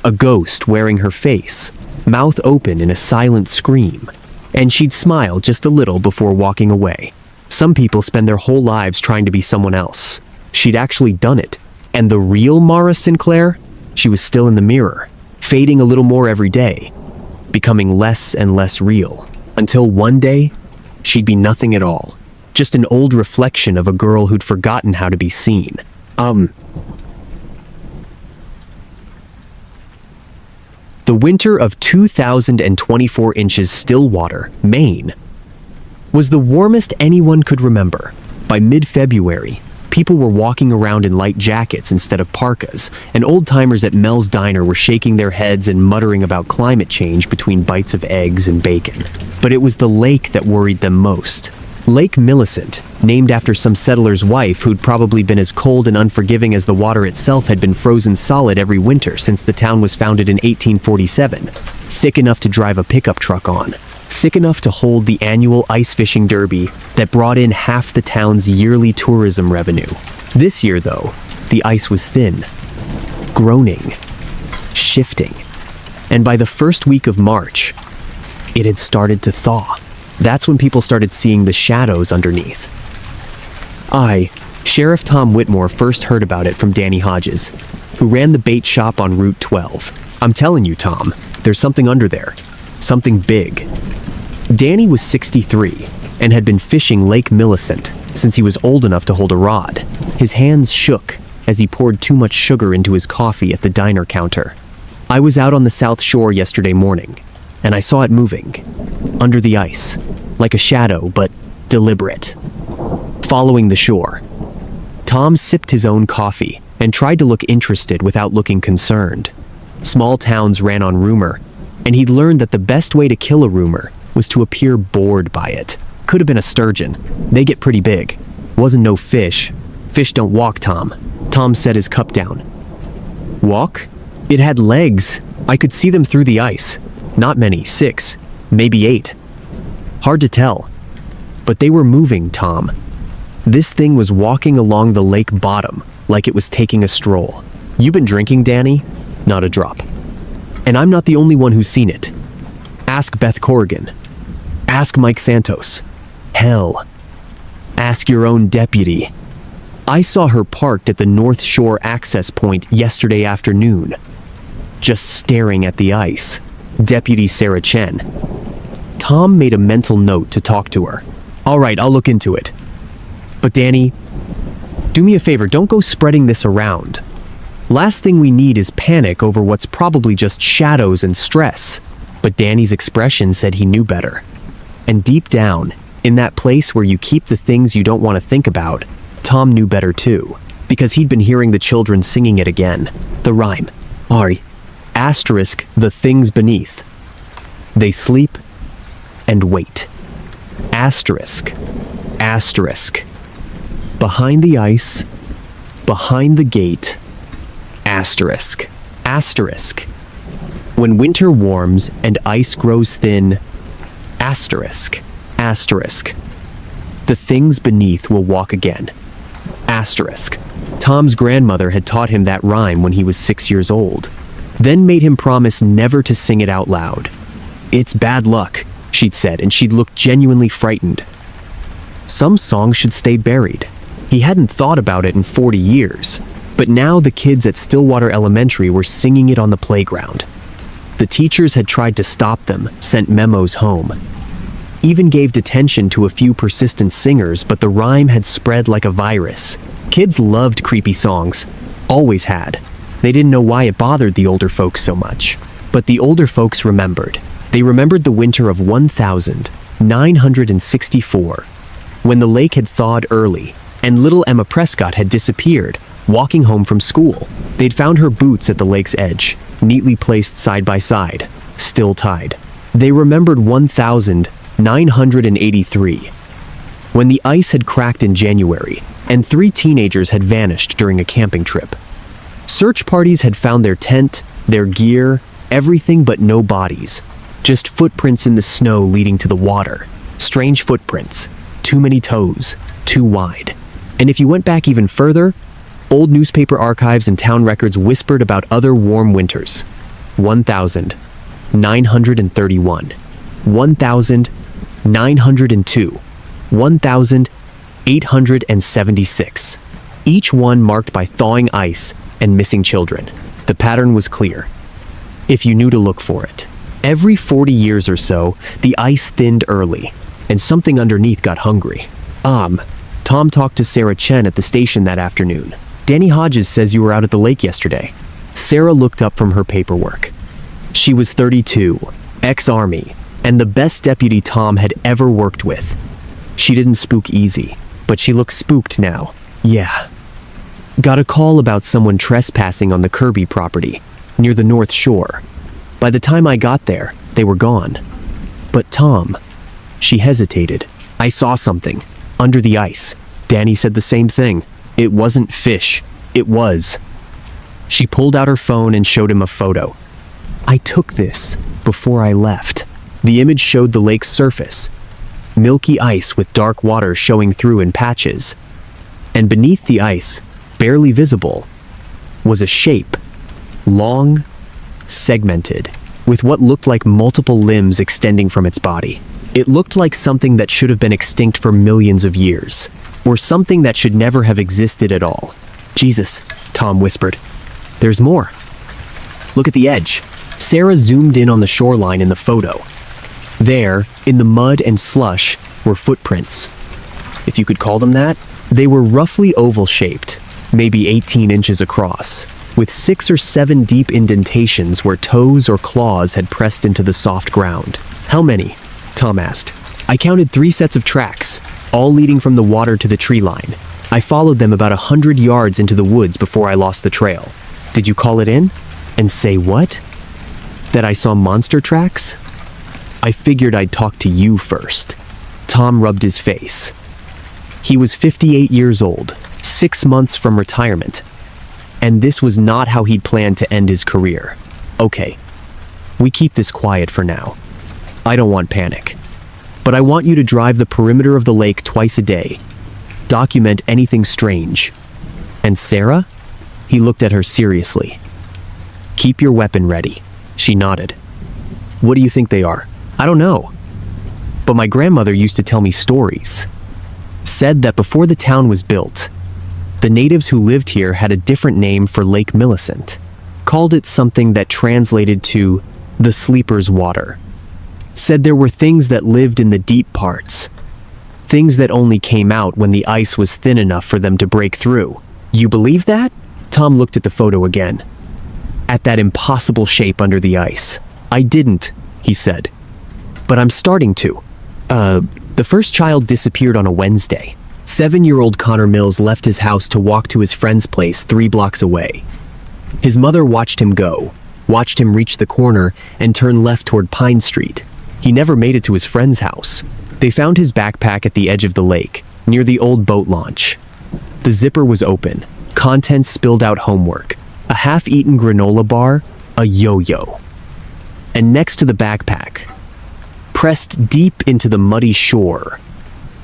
A ghost wearing her face, mouth open in a silent scream. And she'd smile just a little before walking away. Some people spend their whole lives trying to be someone else. She'd actually done it. And the real Mara Sinclair? She was still in the mirror, fading a little more every day, becoming less and less real. Until one day, she'd be nothing at all. Just an old reflection of a girl who'd forgotten how to be seen. The winter of 2,024 inches Stillwater, Maine, was the warmest anyone could remember. By mid-February, people were walking around in light jackets instead of parkas, and old-timers at Mel's Diner were shaking their heads and muttering about climate change between bites of eggs and bacon. But it was the lake that worried them most. Lake Millicent, named after some settler's wife who'd probably been as cold and unforgiving as the water itself, had been frozen solid every winter since the town was founded in 1847. Thick enough to drive a pickup truck on. Thick enough to hold the annual ice fishing derby that brought in half the town's yearly tourism revenue. This year, though, the ice was thin, groaning, shifting, and by the first week of March, it had started to thaw. That's when people started seeing the shadows underneath. Sheriff Tom Whitmore, first heard about it from Danny Hodges, who ran the bait shop on Route 12. I'm telling you, Tom, there's something under there. Something big. Danny was 63 and had been fishing Lake Millicent since he was old enough to hold a rod. His hands shook as he poured too much sugar into his coffee at the diner counter. I was out on the South Shore yesterday morning, and I saw it moving, under the ice, like a shadow, but deliberate. Following the shore. Tom sipped his own coffee and tried to look interested without looking concerned. Small towns ran on rumor, and he'd learned that the best way to kill a rumor was to appear bored by it. Could have been a sturgeon. They get pretty big. Wasn't no fish. Fish don't walk, Tom. Tom set his cup down. Walk? It had legs. I could see them through the ice. Not many, 6, maybe 8. Hard to tell. But they were moving, Tom. This thing was walking along the lake bottom like it was taking a stroll. You been drinking, Danny? Not a drop. And I'm not the only one who's seen it. Ask Beth Corrigan. Ask Mike Santos. Hell. Ask your own deputy. I saw her parked at the North Shore access point yesterday afternoon, just staring at the ice. Deputy Sarah Chen. Tom made a mental note to talk to her. All right, I'll look into it. But Danny, do me a favor, don't go spreading this around. Last thing we need is panic over what's probably just shadows and stress. But Danny's expression said he knew better. And deep down, in that place where you keep the things you don't want to think about, Tom knew better too, because he'd been hearing the children singing it again. The rhyme. Asterisk, the things beneath. They sleep and wait. Asterisk. Asterisk. Behind the ice, behind the gate. Asterisk. Asterisk. When winter warms and ice grows thin. Asterisk. Asterisk. The things beneath will walk again. Asterisk. Tom's grandmother had taught him that rhyme when he was 6 years old, then made him promise never to sing it out loud. It's bad luck, she'd said, and she'd looked genuinely frightened. Some songs should stay buried. He hadn't thought about it in 40 years, but now the kids at Stillwater Elementary were singing it on the playground. The teachers had tried to stop them, sent memos home, even gave detention to a few persistent singers, but the rhyme had spread like a virus. Kids loved creepy songs, always had. They didn't know why it bothered the older folks so much. But the older folks remembered. They remembered the winter of 1964, when the lake had thawed early, and little Emma Prescott had disappeared, walking home from school. They'd found her boots at the lake's edge, neatly placed side by side, still tied. They remembered 1983, when the ice had cracked in January, and 3 teenagers had vanished during a camping trip. Search parties had found their tent, their gear, everything but no bodies. Just footprints in the snow leading to the water. Strange footprints. Too many toes. too wide. And if you went back even further, old newspaper archives and town records whispered about other warm winters. 1,931, 1,902, 1,876. Each one marked by thawing ice and missing children. The pattern was clear, if you knew to look for it. Every 40 years or so, the ice thinned early, and something underneath got hungry. Tom talked to Sarah Chen at the station that afternoon. Danny Hodges says you were out at the lake yesterday. Sarah looked up from her paperwork. She was 32, ex-Army, and the best deputy Tom had ever worked with. She didn't spook easy, but she looked spooked now. Yeah. Got a call about someone trespassing on the Kirby property, near the North Shore. By the time I got there, they were gone. But Tom, she hesitated. I saw something, under the ice. Danny said the same thing. It wasn't fish, it was. She pulled out her phone and showed him a photo. I took this before I left. The image showed the lake's surface, milky ice with dark water showing through in patches. And beneath the ice, barely visible, was a shape, long, segmented, with what looked like multiple limbs extending from its body. It looked like something that should have been extinct for millions of years, or something that should never have existed at all. Jesus, Tom whispered. There's more. Look at the edge. Sarah zoomed in on the shoreline in the photo. There, in the mud and slush, were footprints. If you could call them that. They were roughly oval-shaped, maybe 18 inches across, with 6 or 7 deep indentations where toes or claws had pressed into the soft ground. How many? Tom asked. I counted 3 sets of tracks, all leading from the water to the tree line. I followed them about 100 yards into the woods before I lost the trail. Did you call it in? And say what? That I saw monster tracks? I figured I'd talk to you first. Tom rubbed his face. He was 58 years old, 6 months from retirement. And this was not how he'd planned to end his career. Okay, we keep this quiet for now. I don't want panic. But I want you to drive the perimeter of the lake twice a day. Document anything strange. And Sarah? He looked at her seriously. Keep your weapon ready. She nodded. What do you think they are? I don't know. But my grandmother used to tell me stories. Said that before the town was built, the natives who lived here had a different name for Lake Millicent. Called it something that translated to the sleeper's water. Said there were things that lived in the deep parts. Things that only came out when the ice was thin enough for them to break through. You believe that? Tom looked at the photo again. At that impossible shape under the ice. I didn't, he said. But I'm starting to. The first child disappeared on a Wednesday. 7-year-old Connor Mills left his house to walk to his friend's place 3 blocks away. His mother watched him go, watched him reach the corner and turn left toward Pine Street. He never made it to his friend's house. They found his backpack at the edge of the lake, near the old boat launch. The zipper was open, contents spilled out homework, a half-eaten granola bar, a yo-yo. And next to the backpack, pressed deep into the muddy shore,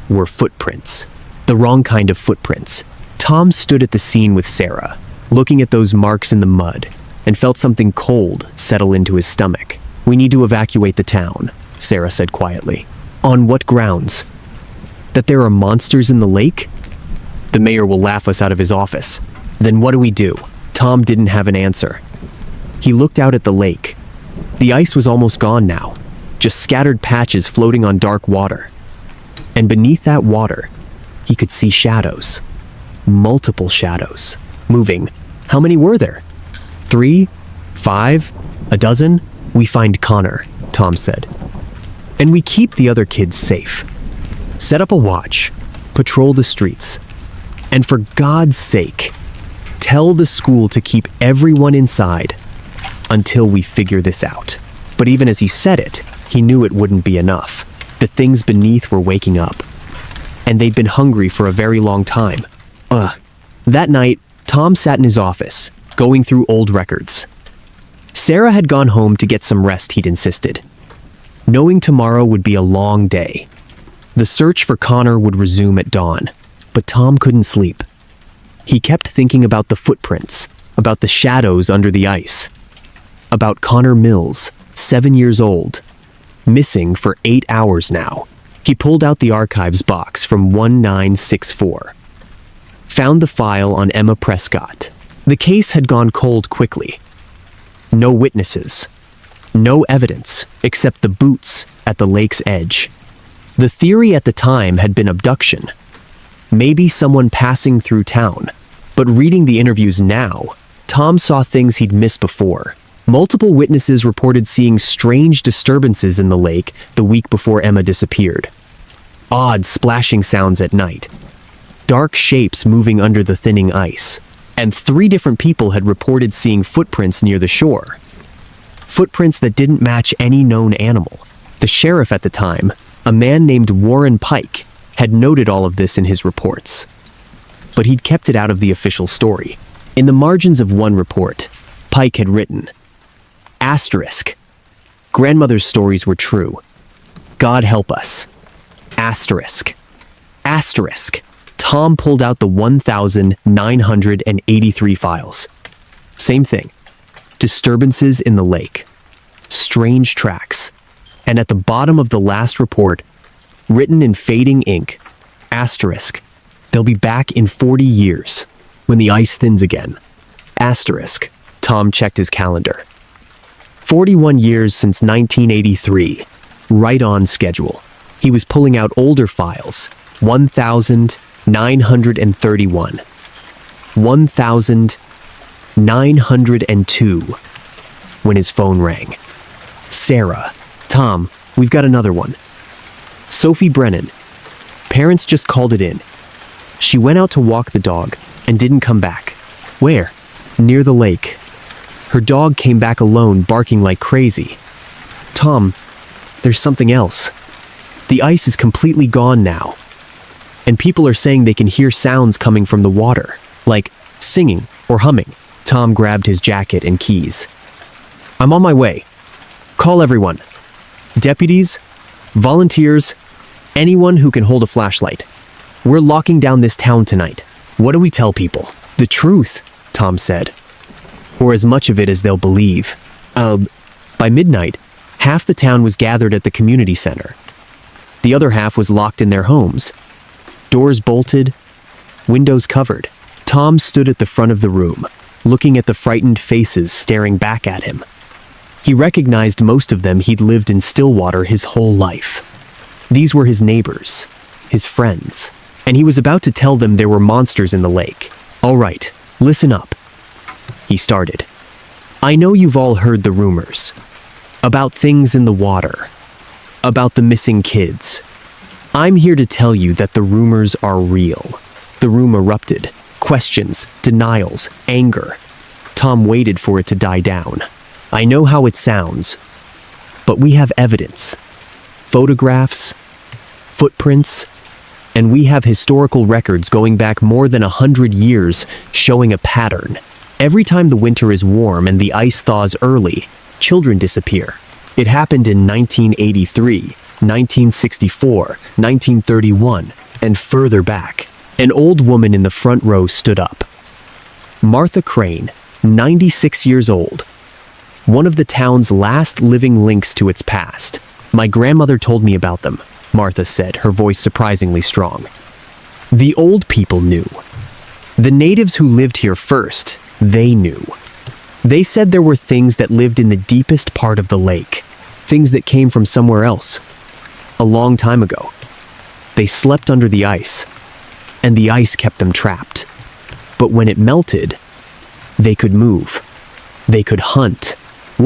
were footprints. The wrong kind of footprints. Tom stood at the scene with Sarah, looking at those marks in the mud, and felt something cold settle into his stomach. We need to evacuate the town, Sarah said quietly. On what grounds? That there are monsters in the lake? The mayor will laugh us out of his office. Then what do we do? Tom didn't have an answer. He looked out at the lake. The ice was almost gone now, just scattered patches floating on dark water. And beneath that water, he could see shadows. Multiple shadows. Moving. How many were there? 3? 5? A dozen? We find Connor, Tom said. And we keep the other kids safe. Set up a watch. Patrol the streets. And for God's sake, tell the school to keep everyone inside until we figure this out. But even as he said it, he knew it wouldn't be enough. The things beneath were waking up. And they'd been hungry for a very long time. That night, Tom sat in his office, going through old records. Sarah had gone home to get some rest, he'd insisted. Knowing tomorrow would be a long day. The search for Connor would resume at dawn. But Tom couldn't sleep. He kept thinking about the footprints, about the shadows under the ice, about Connor Mills, 7 years old, missing for 8 hours now. He pulled out the archives box from 1964. Found the file on Emma Prescott. The case had gone cold quickly. No witnesses. No evidence except the boots at the lake's edge. The theory at the time had been abduction. Maybe someone passing through town. But reading the interviews now, Tom saw things he'd missed before. Multiple witnesses reported seeing strange disturbances in the lake the week before Emma disappeared. Odd splashing sounds at night. Dark shapes moving under the thinning ice. And 3 different people had reported seeing footprints near the shore. Footprints that didn't match any known animal. The sheriff at the time, a man named Warren Pike, had noted all of this in his reports. But he'd kept it out of the official story. In the margins of one report, Pike had written, "Asterisk. Grandmother's stories were true. God help us. Asterisk. Asterisk." Tom pulled out the 1,983 files. Same thing. Disturbances in the lake. Strange tracks. And at the bottom of the last report, written in fading ink, asterisk. They'll be back in 40 years, when the ice thins again. Asterisk. Tom checked his calendar. 41 years since 1983. Right on schedule. He was pulling out older files. 1,931. 1,902. When his phone rang. Sarah. "Tom, we've got another one. Sophie Brennan. Parents just called it in. She went out to walk the dog and didn't come back." "Where?" "Near the lake. Her dog came back alone, barking like crazy." "Tom, there's something else. The ice is completely gone now. And people are saying they can hear sounds coming from the water, like singing or humming." Tom grabbed his jacket and keys. "I'm on my way. Call everyone. Deputies, volunteers, anyone who can hold a flashlight. We're locking down this town tonight." "What do we tell people?" "The truth," Tom said. "Or as much of it as they'll believe." By midnight, half the town was gathered at the community center. The other half was locked in their homes. Doors bolted, windows covered. Tom stood at the front of the room, looking at the frightened faces staring back at him. He recognized most of them. He'd lived in Stillwater his whole life. These were his neighbors, his friends, and he was about to tell them there were monsters in the lake. "All right, listen up," he started. "I know you've all heard the rumors. About things in the water. About the missing kids. I'm here to tell you that the rumors are real." The room erupted. Questions, denials, anger. Tom waited for it to die down. "I know how it sounds, but we have evidence. Photographs, footprints, and we have historical records going back more than 100 years showing a pattern. Every time the winter is warm and the ice thaws early, children disappear. It happened in 1983, 1964, 1931, and further back." An old woman in the front row stood up. Martha Crane, 96 years old. One of the town's last living links to its past. "My grandmother told me about them," Martha said, her voice surprisingly strong. "The old people knew. The natives who lived here first, they knew. They said there were things that lived in the deepest part of the lake, things that came from somewhere else. A long time ago. They slept under the ice, and the ice kept them trapped. But when it melted, they could move. They could hunt."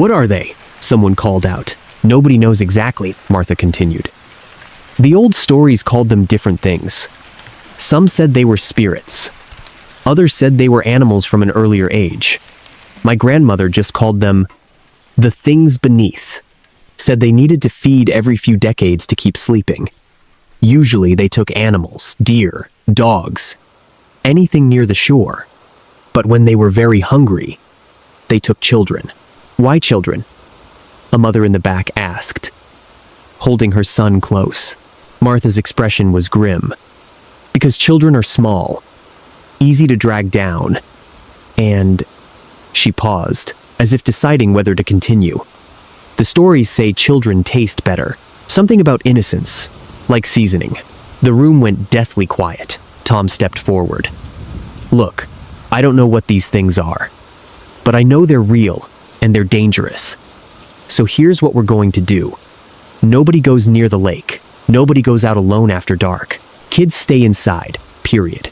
"What are they?" someone called out. "Nobody knows exactly," Martha continued. "The old stories called them different things. Some said they were spirits. Others said they were animals from an earlier age. My grandmother just called them the things beneath. Said they needed to feed every few decades to keep sleeping. Usually they took animals, deer, dogs, anything near the shore. But when they were very hungry, they took children." "Why children?" a mother in the back asked, holding her son close. Martha's expression was grim. Because children are small, easy to drag down, and she paused, as if deciding whether to continue. The stories say children taste better. Something about innocence, like seasoning. The room went deathly quiet. Tom stepped forward. Look, I don't know what these things are, but I know they're real and they're dangerous. So here's what we're going to do. Nobody goes near the lake. Nobody goes out alone after dark. Kids stay inside, period.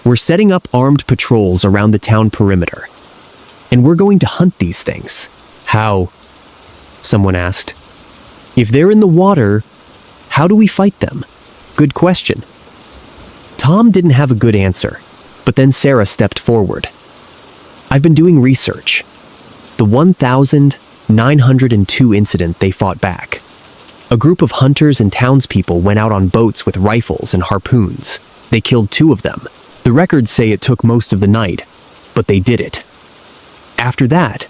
We're setting up armed patrols around the town perimeter. And we're going to hunt these things. How? Someone asked. If they're in the water, how do we fight them? Good question. Tom didn't have a good answer, but then Sarah stepped forward. I've been doing research. The 1902 incident they fought back. A group of hunters and townspeople went out on boats with rifles and harpoons. They killed 2 of them. The records say it took most of the night, but they did it. After that,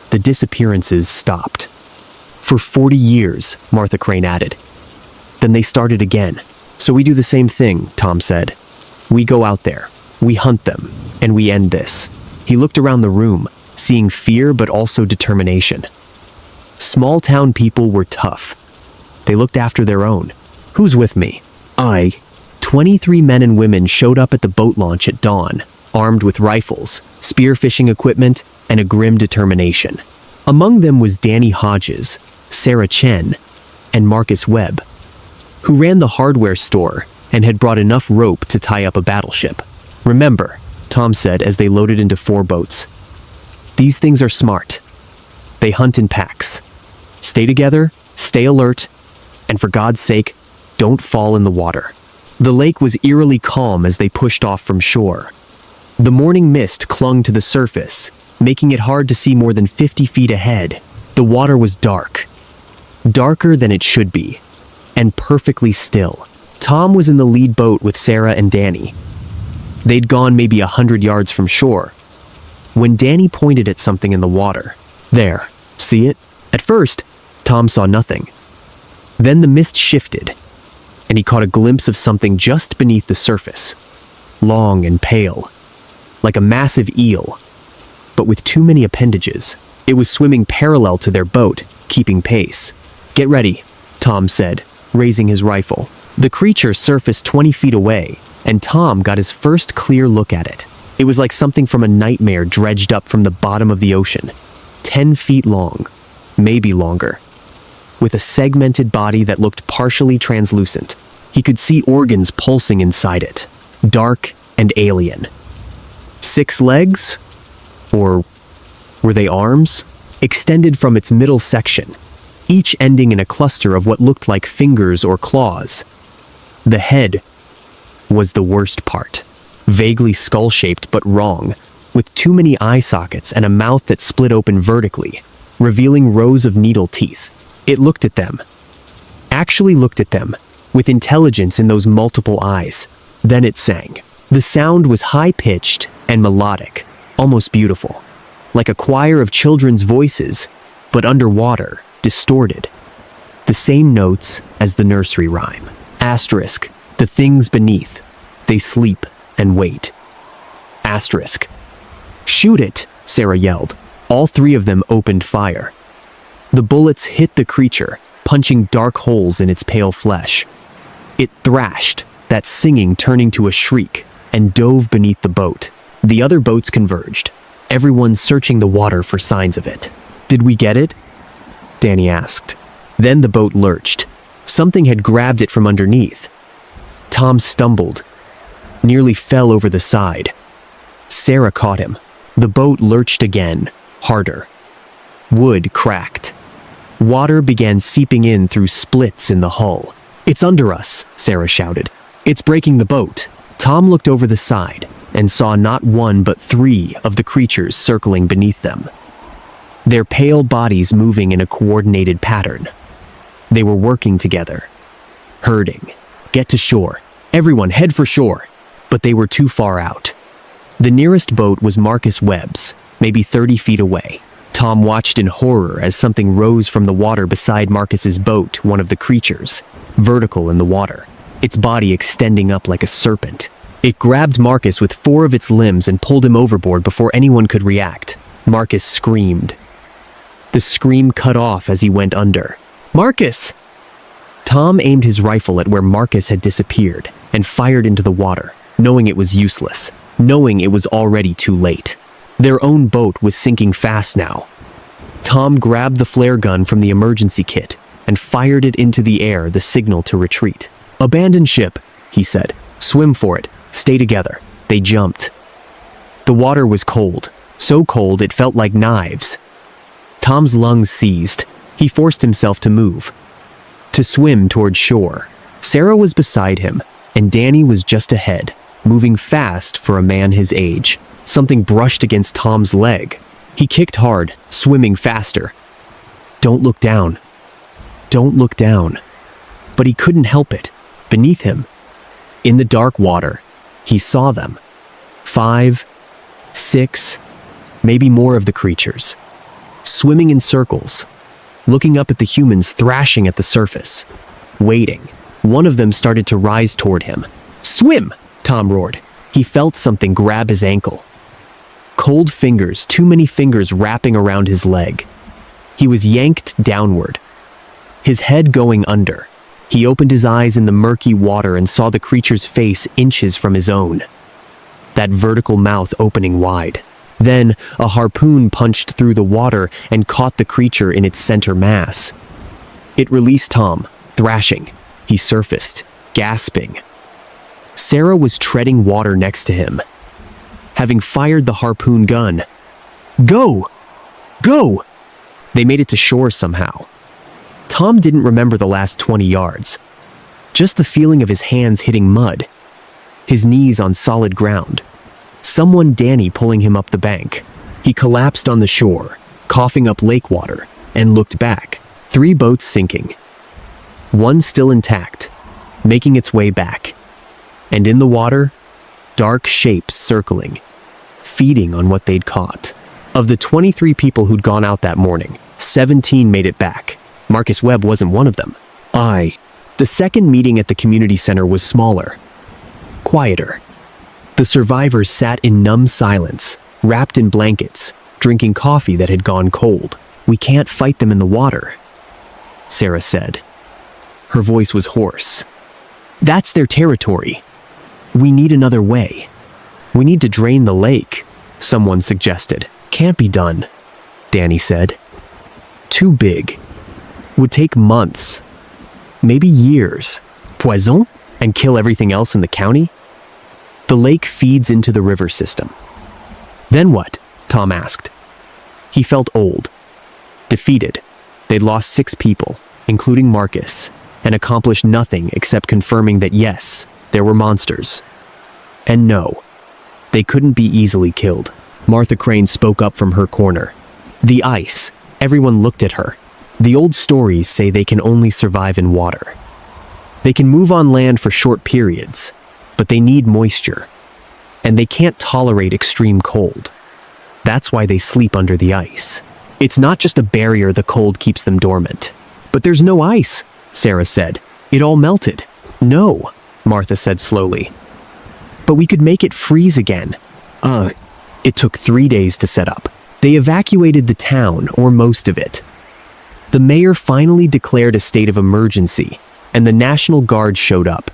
the disappearances stopped. For 40 years, Martha Crane added. Then they started again. So we do the same thing, Tom said. We go out there, we hunt them, and we end this. He looked around the room, seeing fear but also determination. Small town people were tough. They looked after their own. Who's with me? 23 men and women showed up at the boat launch at dawn, armed with rifles, spearfishing equipment, and a grim determination. Among them was Danny Hodges, Sarah Chen, and Marcus Webb, who ran the hardware store and had brought enough rope to tie up a battleship. Remember, Tom said as they loaded into 4 boats. These things are smart. They hunt in packs. Stay together, stay alert, and for God's sake, don't fall in the water. The lake was eerily calm as they pushed off from shore. The morning mist clung to the surface, making it hard to see more than 50 feet ahead. The water was dark. Darker than it should be, and perfectly still. Tom was in the lead boat with Sarah and Danny. They'd gone maybe 100 yards from shore, when Danny pointed at something in the water. There, see it? At first, Tom saw nothing. Then the mist shifted, and he caught a glimpse of something just beneath the surface, long and pale, like a massive eel, but with too many appendages. It was swimming parallel to their boat, keeping pace. Get ready, Tom said, raising his rifle. The creature surfaced 20 feet away, and Tom got his first clear look at it. It was like something from a nightmare dredged up from the bottom of the ocean, 10 feet long, maybe longer, with a segmented body that looked partially translucent. He could see organs pulsing inside it, dark and alien. 6 legs? Or were they arms? Extended from its middle section, each ending in a cluster of what looked like fingers or claws. The head was the worst part, vaguely skull-shaped but wrong, with too many eye sockets and a mouth that split open vertically, revealing rows of needle teeth. It looked at them. Actually looked at them, with intelligence in those multiple eyes. Then it sang. The sound was high-pitched and melodic, almost beautiful, like a choir of children's voices, but underwater, distorted. The same notes as the nursery rhyme. Asterisk, the things beneath, they sleep and wait. Asterisk. Shoot it, Sarah yelled. All 3 of them opened fire. The bullets hit the creature, punching dark holes in its pale flesh. It thrashed, that singing turning to a shriek, and dove beneath the boat. The other boats converged, everyone searching the water for signs of it. Did we get it? Danny asked. Then the boat lurched. Something had grabbed it from underneath. Tom stumbled, nearly fell over the side. Sarah caught him. The boat lurched again, harder. Wood cracked. Water began seeping in through splits in the hull. It's under us, Sarah shouted. It's breaking the boat. Tom looked over the side and saw not 1 but 3 of the creatures circling beneath them, their pale bodies moving in a coordinated pattern. They were working together, herding. Get to shore. Everyone head for shore. But they were too far out. The nearest boat was Marcus Webb's, maybe 30 feet away. Tom watched in horror as something rose from the water beside Marcus's boat, one of the creatures, vertical in the water. its body extending up like a serpent. It grabbed Marcus with 4 of its limbs and pulled him overboard before anyone could react. Marcus screamed. The scream cut off as he went under. "Marcus!" Tom aimed his rifle at where Marcus had disappeared and fired into the water, knowing it was useless, knowing it was already too late. Their own boat was sinking fast now. Tom grabbed the flare gun from the emergency kit and fired it into the air, the signal to retreat. "Abandon ship," he said. "Swim for it. Stay together." They jumped. The water was cold, so cold it felt like knives. Tom's lungs seized. He forced himself to move, to swim toward shore. Sarah was beside him, and Danny was just ahead, moving fast for a man his age. Something brushed against Tom's leg. He kicked hard, swimming faster. "Don't look down. Don't look down." But he couldn't help it. Beneath him, in the dark water, he saw them. 5, 6, maybe more of the creatures, swimming in circles, looking up at the humans thrashing at the surface, waiting. One of them started to rise toward him. "Swim!" Tom roared. He felt something grab his ankle. Cold fingers, too many fingers wrapping around his leg. He was yanked downward, his head going under. He opened his eyes in the murky water and saw the creature's face inches from his own. That vertical mouth opening wide. Then, a harpoon punched through the water and caught the creature in its center mass. It released Tom, thrashing. He surfaced, gasping. Sarah was treading water next to him, having fired the harpoon gun. "Go! Go!" They made it to shore somehow. Tom didn't remember the last 20 yards. Just the feeling of his hands hitting mud, his knees on solid ground. Danny pulling him up the bank. He collapsed on the shore, coughing up lake water, and looked back. 3 boats sinking. One still intact, making its way back. And in the water, dark shapes circling, feeding on what they'd caught. Of the 23 people who'd gone out that morning, 17 made it back. Marcus Webb wasn't one of them. The second meeting at the community center was smaller, quieter. The survivors sat in numb silence, wrapped in blankets, drinking coffee that had gone cold. "We can't fight them in the water," Sarah said. Her voice was hoarse. "That's their territory. We need another way. We need to drain the lake," someone suggested. "Can't be done," Danny said. "Too big. Would take months, maybe years. Poison? And kill everything else in the county?" The lake feeds into the river system. "Then what?" Tom asked. He felt old, defeated. They'd lost 6 people, including Marcus, and accomplished nothing except confirming that yes, there were monsters. And no, they couldn't be easily killed. Martha Crane spoke up from her corner. "The ice." Everyone looked at her. "The old stories say they can only survive in water. They can move on land for short periods, but they need moisture. And they can't tolerate extreme cold. That's why they sleep under the ice. It's not just a barrier the cold keeps them dormant." "But there's no ice," Sarah said. "It all melted." "No," Martha said slowly. "But we could make it freeze again." It took 3 days to set up. They evacuated the town, or most of it. The mayor finally declared a state of emergency, and the National Guard showed up.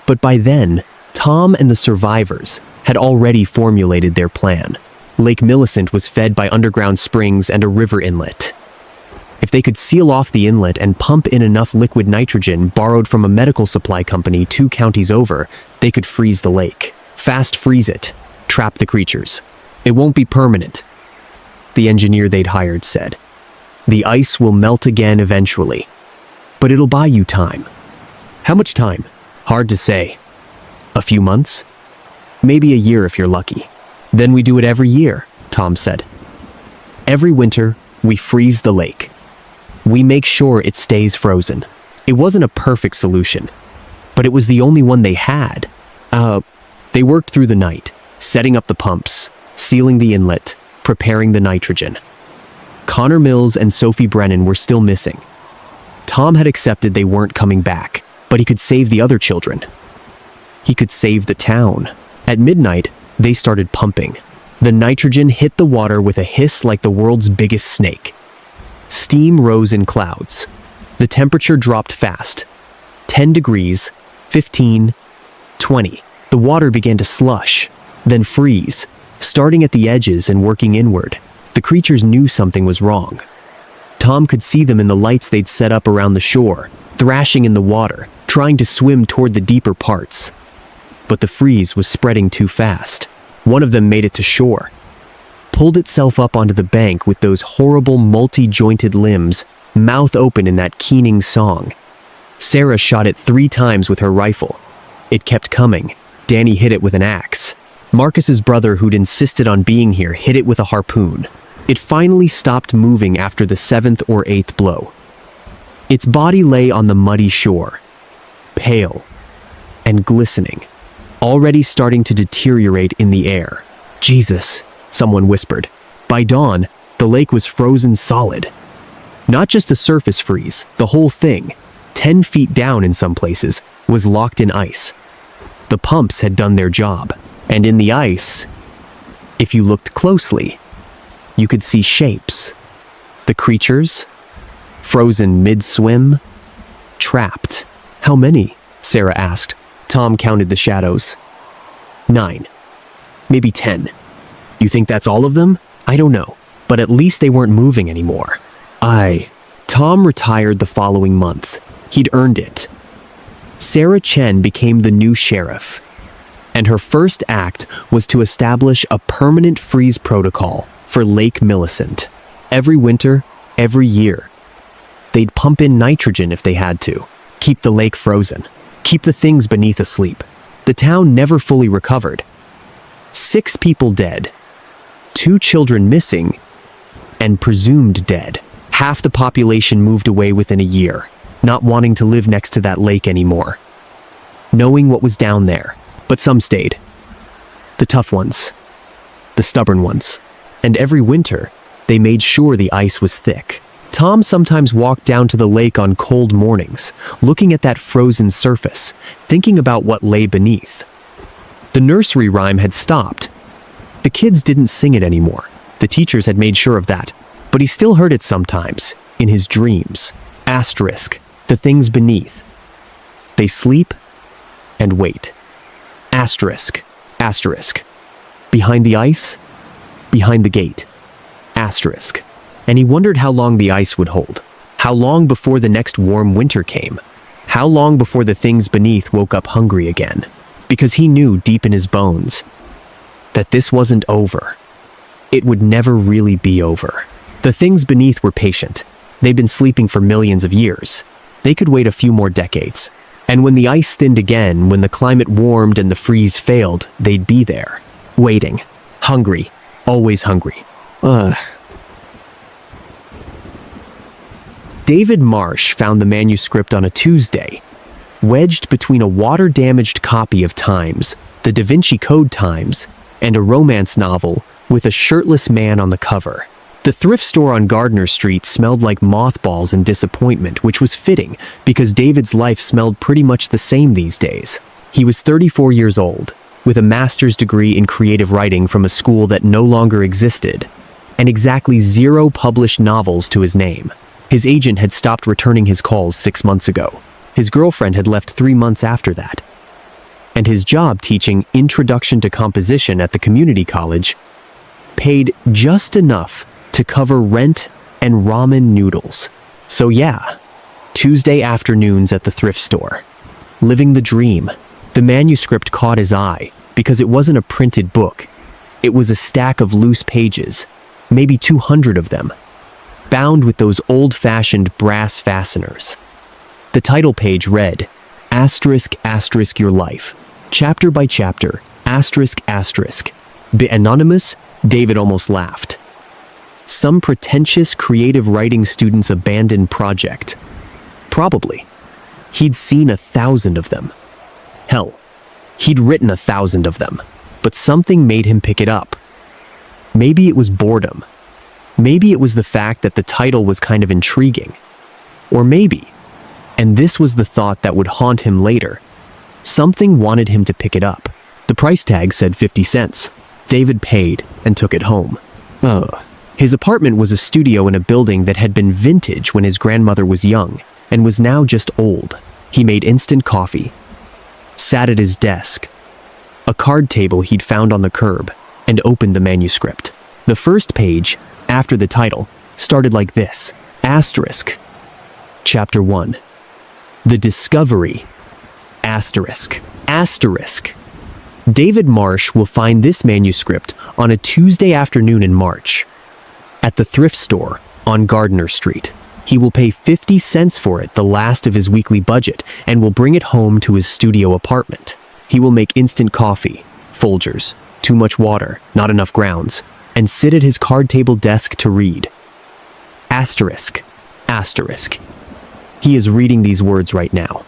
But by then, Tom and the survivors had already formulated their plan. Lake Millicent was fed by underground springs and a river inlet. If they could seal off the inlet and pump in enough liquid nitrogen borrowed from a medical supply company 2 counties over, they could freeze the lake. Fast freeze it, trap the creatures. "It won't be permanent," the engineer they'd hired said. "The ice will melt again eventually. But it'll buy you time." "How much time?" "Hard to say. A few months? Maybe a year if you're lucky." "Then we do it every year," Tom said. "Every winter, we freeze the lake. We make sure it stays frozen." It wasn't a perfect solution, but it was the only one they had. They worked through the night, setting up the pumps, sealing the inlet, preparing the nitrogen. Connor Mills and Sophie Brennan were still missing. Tom had accepted they weren't coming back, but he could save the other children. He could save the town. At midnight, they started pumping. The nitrogen hit the water with a hiss like the world's biggest snake. Steam rose in clouds. The temperature dropped fast. 10 degrees, 15, 20. The water began to slush, then freeze, starting at the edges and working inward. The creatures knew something was wrong. Tom could see them in the lights they'd set up around the shore, thrashing in the water, trying to swim toward the deeper parts. But the freeze was spreading too fast. One of them made it to shore, pulled itself up onto the bank with those horrible multi-jointed limbs, mouth open in that keening song. Sarah shot it 3 times with her rifle. It kept coming. Danny hit it with an axe. Marcus's brother, who'd insisted on being here, hit it with a harpoon. It finally stopped moving after the 7th or 8th blow. Its body lay on the muddy shore, pale and glistening, already starting to deteriorate in the air. Jesus, someone whispered. By dawn, the lake was frozen solid. Not just a surface freeze, the whole thing, 10 feet down in some places, was locked in ice. The pumps had done their job, and in the ice, if you looked closely, you could see shapes. The creatures, frozen mid-swim, trapped. How many? Sarah asked. Tom counted the shadows. 9. Maybe 10. You think that's all of them? I don't know, but at least they weren't moving anymore. Tom retired the following month. He'd earned it. Sarah Chen became the new sheriff, and her first act was to establish a permanent freeze protocol for Lake Millicent. Every winter, every year, they'd pump in nitrogen if they had to, keep the lake frozen, keep the things beneath asleep. The town never fully recovered. 6 people dead, 2 children missing, and presumed dead. Half the population moved away within a year, not wanting to live next to that lake anymore, knowing what was down there. But some stayed. The tough ones, the stubborn ones. And every winter, they made sure the ice was thick. Tom sometimes walked down to the lake on cold mornings, looking at that frozen surface, thinking about what lay beneath. The nursery rhyme had stopped. The kids didn't sing it anymore. The teachers had made sure of that. But he still heard it sometimes, in his dreams. Asterisk, the things beneath. They sleep and wait. Asterisk, asterisk. Behind the ice, behind the gate. Asterisk. And he wondered how long the ice would hold. How long before the next warm winter came. How long before the things beneath woke up hungry again. Because he knew deep in his bones that this wasn't over. It would never really be over. The things beneath were patient. They'd been sleeping for millions of years. They could wait a few more decades. And when the ice thinned again, when the climate warmed and the freeze failed, they'd be there, waiting, hungry, always hungry. David Marsh found the manuscript on a Tuesday, wedged between a water-damaged copy of Times, the Da Vinci Code Times, and a romance novel with a shirtless man on the cover. The thrift store on Gardner Street smelled like mothballs and disappointment, which was fitting because David's life smelled pretty much the same these days. He was 34 years old, with a master's degree in creative writing from a school that no longer existed, and exactly 0 published novels to his name. His agent had stopped returning his calls 6 months ago. His girlfriend had left 3 months after that. And his job teaching Introduction to Composition at the community college paid just enough to cover rent and ramen noodles. So yeah, Tuesday afternoons at the thrift store. Living the dream. The manuscript caught his eye because it wasn't a printed book. It was a stack of loose pages, maybe 200 of them, bound with those old-fashioned brass fasteners. The title page read, asterisk, asterisk, your life. Chapter by chapter, asterisk, asterisk. Be anonymous? David almost laughed. Some pretentious creative writing student's abandoned project. Probably. He'd seen 1,000 of them. Hell, he'd written 1,000 of them. But something made him pick it up. Maybe it was boredom. Maybe it was the fact that the title was kind of intriguing. Or maybe, And this was the thought that would haunt him later. Something wanted him to pick it up. The price tag said 50 cents. David paid and took it home. His apartment was a studio in a building that had been vintage when his grandmother was young and was now just old. He made instant coffee, sat at his desk, a card table he'd found on the curb, and opened the manuscript. The first page, after the title, started like this: Asterisk. Chapter 1. The Discovery. Asterisk. Asterisk. David Marsh will find this manuscript on a Tuesday afternoon in March at the thrift store on Gardner Street. He will pay 50 cents for it, the last of his weekly budget, and will bring it home to his studio apartment. He will make instant coffee, Folgers, too much water, not enough grounds, and sit at his card table desk to read. Asterisk. Asterisk. He is reading these words right now.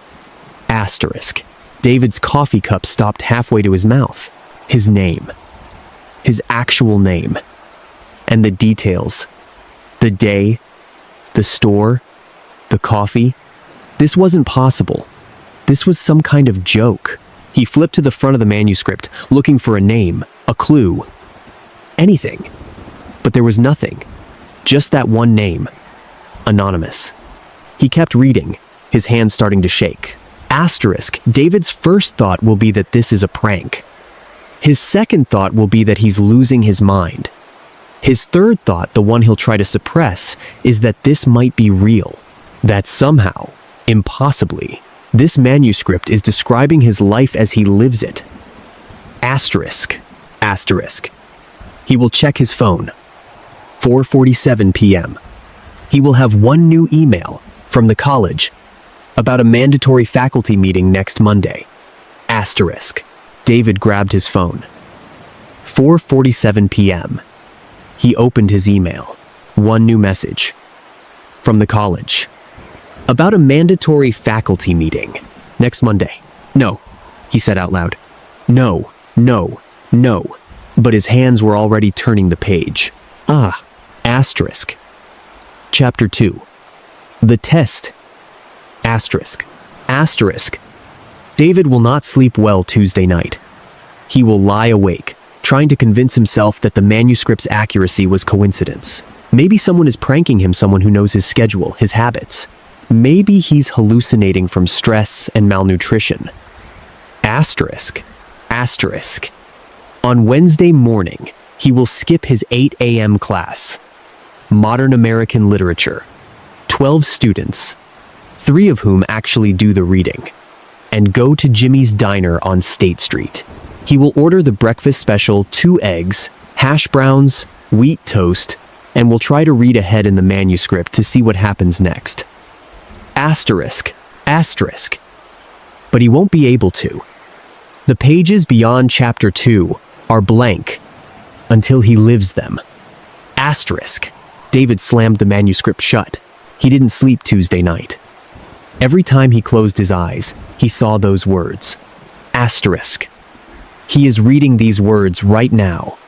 Asterisk. David's coffee cup stopped halfway to his mouth. His name. His actual name. And the details. The day. The store. The coffee. This wasn't possible. This was some kind of joke. He flipped to the front of the manuscript, looking for a name, a clue. Anything. But there was nothing. Just that one name. Anonymous. He kept reading, his hands starting to shake. Asterisk. David's first thought will be that this is a prank. His second thought will be that he's losing his mind. His third thought, the one he'll try to suppress, is that this might be real. That somehow, impossibly, this manuscript is describing his life as he lives it. Asterisk. Asterisk. He will check his phone. 4:47 p.m. He will have one new email from the college about a mandatory faculty meeting next Monday. Asterisk. David grabbed his phone. 4:47 p.m. He opened his email. One new message. From the college. About a mandatory faculty meeting. Next Monday. No, he said out loud. No, no, no. But his hands were already turning the page. Asterisk. Chapter 2. The Test. Asterisk. Asterisk. David will not sleep well Tuesday night. He will lie awake, trying to convince himself that the manuscript's accuracy was coincidence. Maybe someone is pranking him, someone who knows his schedule, his habits. Maybe he's hallucinating from stress and malnutrition. Asterisk. Asterisk. On Wednesday morning, he will skip his 8 a.m. class. Modern American Literature. 12 students, 3 of whom actually do the reading, and go to Jimmy's Diner on State Street. He will order the breakfast special, 2 eggs, hash browns, wheat toast, and will try to read ahead in the manuscript to see what happens next. Asterisk. Asterisk. But he won't be able to. The pages beyond Chapter 2 are blank until he lives them. Asterisk. David slammed the manuscript shut. He didn't sleep Tuesday night. Every time he closed his eyes, he saw those words. Asterisk. He is reading these words right now.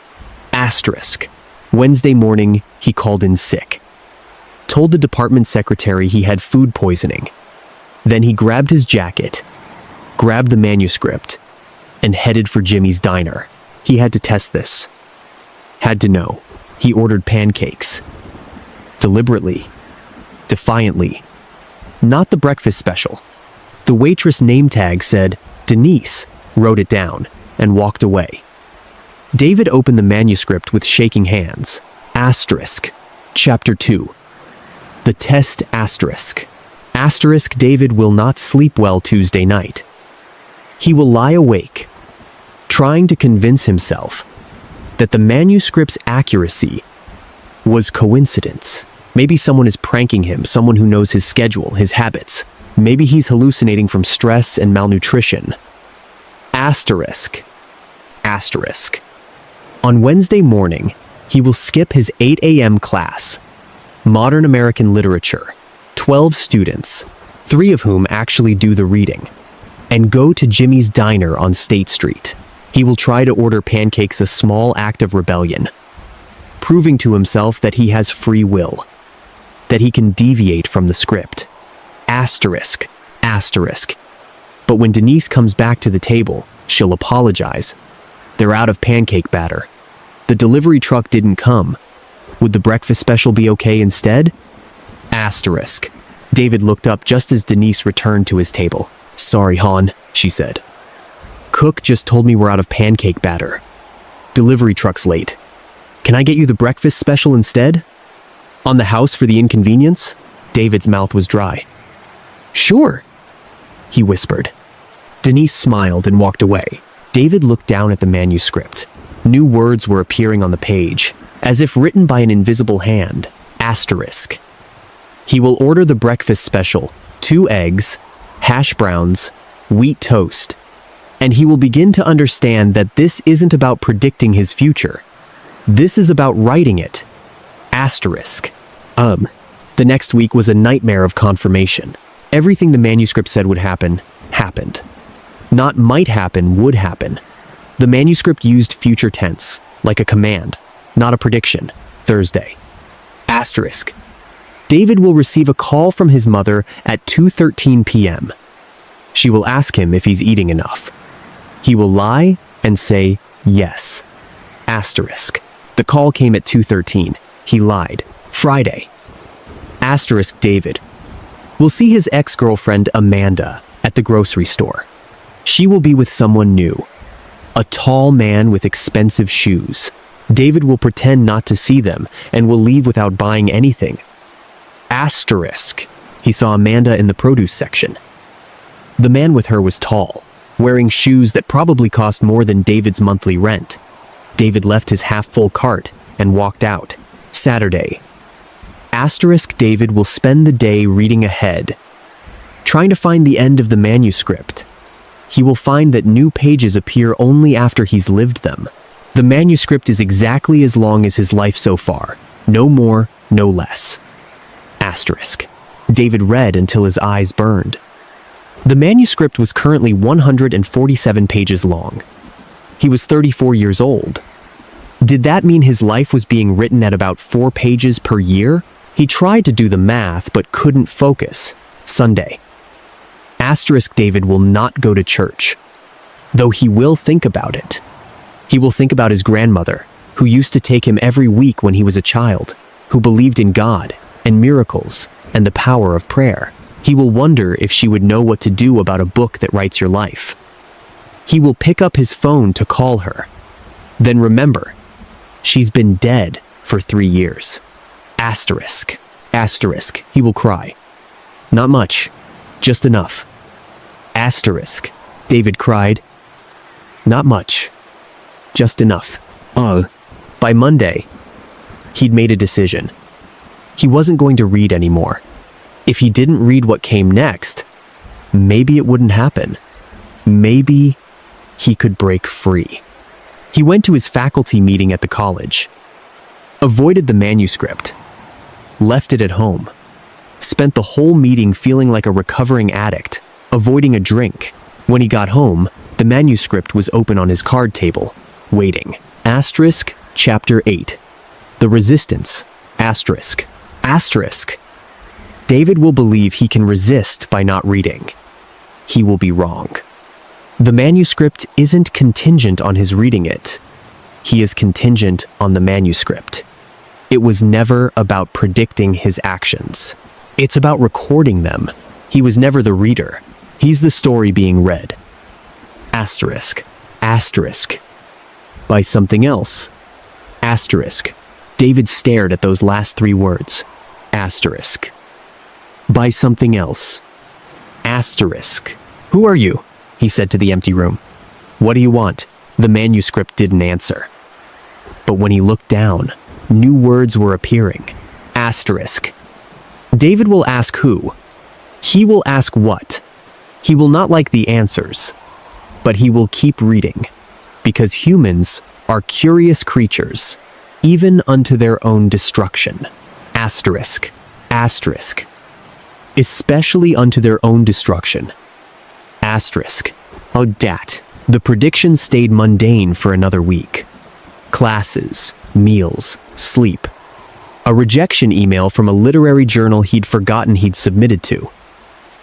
Asterisk. Wednesday morning, he called in sick. Told the department secretary he had food poisoning. Then he grabbed his jacket, grabbed the manuscript, and headed for Jimmy's Diner. He had to test this. Had to know. He ordered pancakes. Deliberately. Defiantly. Not the breakfast special. The waitress name tag said, Denise, wrote it down, and walked away. David opened the manuscript with shaking hands. Asterisk. Chapter 2. The Test. Asterisk. Asterisk. David will not sleep well Tuesday night. He will lie awake, trying to convince himself that the manuscript's accuracy was coincidence. Maybe someone is pranking him, someone who knows his schedule, his habits. Maybe he's hallucinating from stress and malnutrition. Asterisk. Asterisk. On Wednesday morning, he will skip his 8 a.m. class. Modern American Literature. 12 students, 3 of whom actually do the reading, and go to Jimmy's Diner on State Street. He will try to order pancakes, a small act of rebellion, proving to himself that he has free will, that he can deviate from the script. Asterisk. Asterisk. But when Denise comes back to the table, she'll apologize. They're out of pancake batter. The delivery truck didn't come. Would the breakfast special be okay instead? Asterisk. David looked up just as Denise returned to his table. Sorry, hon, she said. Cook just told me we're out of pancake batter. Delivery truck's late. Can I get you the breakfast special instead? On the house for the inconvenience? David's mouth was dry. Sure, he whispered. Denise smiled and walked away. David looked down at the manuscript. New words were appearing on the page, as if written by an invisible hand. Asterisk. He will order the breakfast special, 2 eggs, hash browns, wheat toast, and he will begin to understand that this isn't about predicting his future. This is about writing it. Asterisk. The next week was a nightmare of confirmation. Everything the manuscript said would happen, happened. Not might happen, would happen. The manuscript used future tense, like a command, not a prediction. Thursday. Asterisk. David will receive a call from his mother at 2:13 p.m. She will ask him if he's eating enough. He will lie and say yes. Asterisk. The call came at 2:13. He lied. Friday. Asterisk. David will see his ex-girlfriend Amanda at the grocery store. She will be with someone new. A tall man with expensive shoes. David will pretend not to see them and will leave without buying anything. Asterisk. He saw Amanda in the produce section. The man with her was tall, wearing shoes that probably cost more than David's monthly rent. David left his half-full cart and walked out. Saturday. Asterisk. David will spend the day reading ahead, trying to find the end of the manuscript. He will find that new pages appear only after he's lived them. The manuscript is exactly as long as his life so far. No more, no less. Asterisk. David read until his eyes burned. The manuscript was currently 147 pages long. He was 34 years old. Did that mean his life was being written at about 4 pages per year? He tried to do the math, but couldn't focus. Sunday. Asterisk. David will not go to church, though he will think about it. He will think about his grandmother, who used to take him every week when he was a child, who believed in God and miracles and the power of prayer. He will wonder if she would know what to do about a book that writes your life. He will pick up his phone to call her. Then remember, she's been dead for 3 years. Asterisk. Asterisk. He will cry. Not much, just enough. Asterisk. David cried. Not much, just enough. By Monday, he'd made a decision. He wasn't going to read anymore. If he didn't read what came next, maybe it wouldn't happen. Maybe he could break free. He went to his faculty meeting at the college, avoided the manuscript, left it at home, spent the whole meeting feeling like a recovering addict, avoiding a drink. When he got home, the manuscript was open on his card table, waiting. Asterisk. Chapter 8. The Resistance. Asterisk. Asterisk. David will believe he can resist by not reading. He will be wrong. The manuscript isn't contingent on his reading it. He is contingent on the manuscript. It was never about predicting his actions. It's about recording them. He was never the reader. He's the story being read. Asterisk. Asterisk. By something else. Asterisk. David stared at those last 3 words. Asterisk. By something else. Asterisk. Who are you? He said to the empty room. What do you want? The manuscript didn't answer. But when he looked down, new words were appearing. Asterisk. David will ask who. He will ask what. He will not like the answers, but he will keep reading, because humans are curious creatures, even unto their own destruction. Asterisk. Asterisk. Especially unto their own destruction. Asterisk. Oh, dat. The prediction stayed mundane for another week. Classes, meals, sleep. A rejection email from a literary journal he'd forgotten he'd submitted to.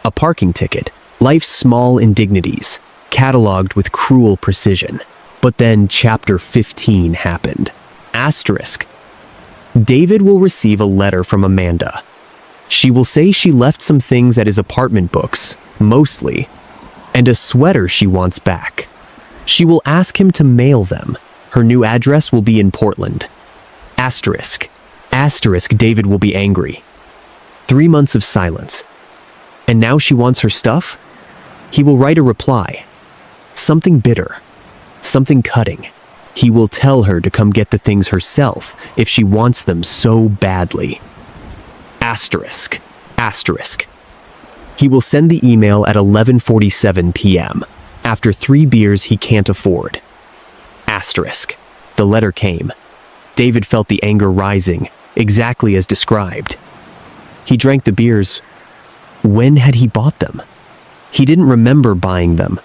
A parking ticket. Life's small indignities, cataloged with cruel precision. But then Chapter 15 happened. Asterisk. David will receive a letter from Amanda. She will say she left some things at his apartment books, mostly, and a sweater she wants back. She will ask him to mail them. Her new address will be in Portland. Asterisk. Asterisk, David will be angry. 3 months of silence. And now she wants her stuff? He will write a reply. Something bitter. Something cutting. He will tell her to come get the things herself if she wants them so badly. Asterisk. Asterisk. He will send the email at 11:47 p.m. after 3 beers he can't afford. Asterisk. The letter came. David felt the anger rising, exactly as described. He drank the beers. When had he bought them? He didn't remember buying them.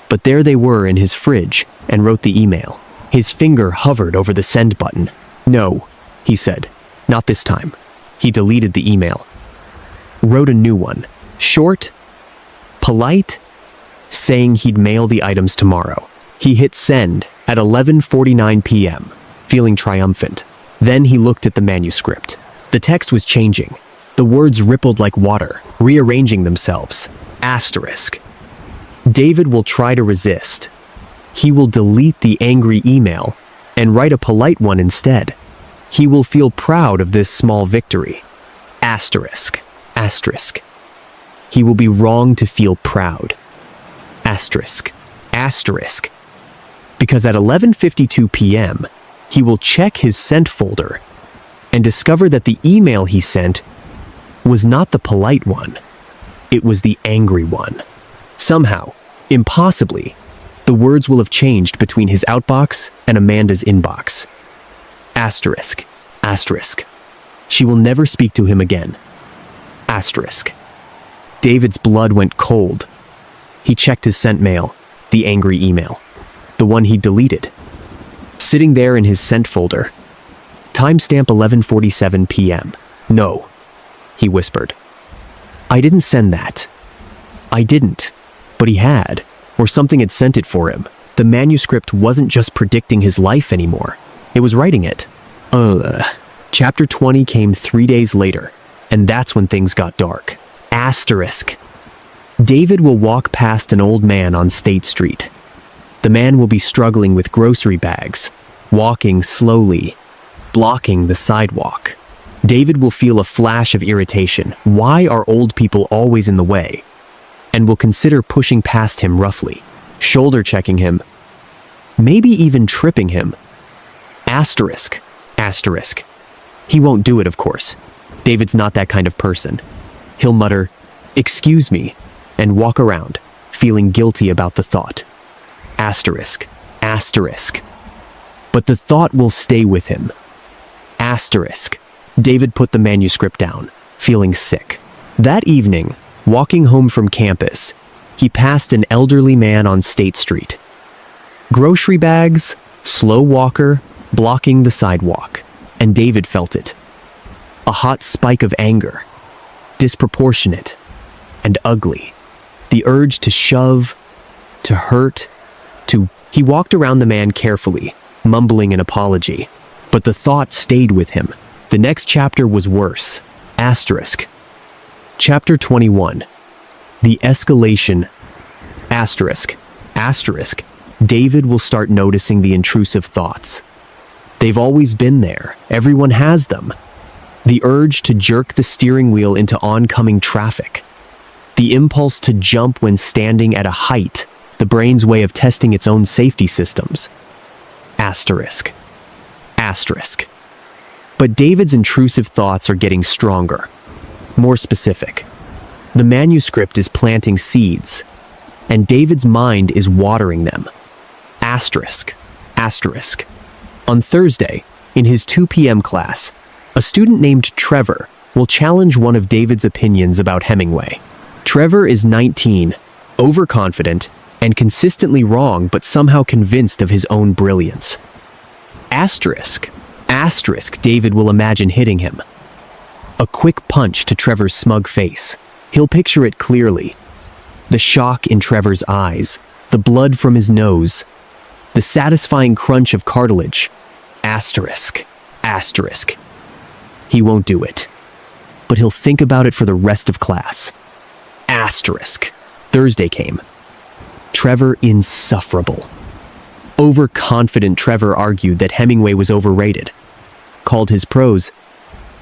But there they were in his fridge, and wrote the email. His finger hovered over the send button. No, he said. Not this time. He deleted the email. Wrote a new one. Short, polite, saying he'd mail the items tomorrow. He hit send at 11:49 p.m., feeling triumphant. Then he looked at the manuscript. The text was changing. The words rippled like water, rearranging themselves. Asterisk. David will try to resist. He will delete the angry email and write a polite one instead. He will feel proud of this small victory. Asterisk. Asterisk. He will be wrong to feel proud. Asterisk. Asterisk. Because at 11:52 p.m., he will check his sent folder and discover that the email he sent was not the polite one. It was the angry one. Somehow, impossibly, the words will have changed between his outbox and Amanda's inbox. Asterisk. Asterisk. She will never speak to him again. Asterisk. David's blood went cold. He checked his sent mail, the angry email, the one he deleted. Sitting there in his sent folder. Timestamp 11:47 p.m. No, he whispered. I didn't send that. I didn't, but he had, or something had sent it for him. The manuscript wasn't just predicting his life anymore. It was writing it. Chapter 20 came 3 days later, and that's when things got dark. Asterisk. David will walk past an old man on State Street. The man will be struggling with grocery bags, walking slowly, blocking the sidewalk. David will feel a flash of irritation. Why are old people always in the way? And will consider pushing past him roughly, shoulder checking him, maybe even tripping him. Asterisk. Asterisk. He won't do it, of course. David's not that kind of person. He'll mutter, "Excuse me," and walk around, feeling guilty about the thought. Asterisk. Asterisk. But the thought will stay with him. Asterisk. David put the manuscript down, feeling sick. That evening, walking home from campus, he passed an elderly man on State Street. Grocery bags, slow walker, blocking the sidewalk, and David felt it. A hot spike of anger, disproportionate and ugly. The urge to shove, to hurt, to... He walked around the man carefully, mumbling an apology, but the thought stayed with him. The next chapter was worse. Asterisk. Chapter 21. The escalation. Asterisk. Asterisk. David will start noticing the intrusive thoughts. They've always been there. Everyone has them. The urge to jerk the steering wheel into oncoming traffic. The impulse to jump when standing at a height. The brain's way of testing its own safety systems. Asterisk. Asterisk. But David's intrusive thoughts are getting stronger. More specific. The manuscript is planting seeds, and David's mind is watering them. Asterisk. Asterisk. On Thursday, in his 2 p.m. class, a student named Trevor will challenge one of David's opinions about Hemingway. Trevor is 19, overconfident, and consistently wrong but somehow convinced of his own brilliance. Asterisk. Asterisk, David will imagine hitting him. A quick punch to Trevor's smug face. He'll picture it clearly. The shock in Trevor's eyes, the blood from his nose, the satisfying crunch of cartilage. Asterisk. Asterisk. He won't do it. But he'll think about it for the rest of class. Asterisk. Thursday came. Trevor insufferable. Overconfident Trevor argued that Hemingway was overrated, called his prose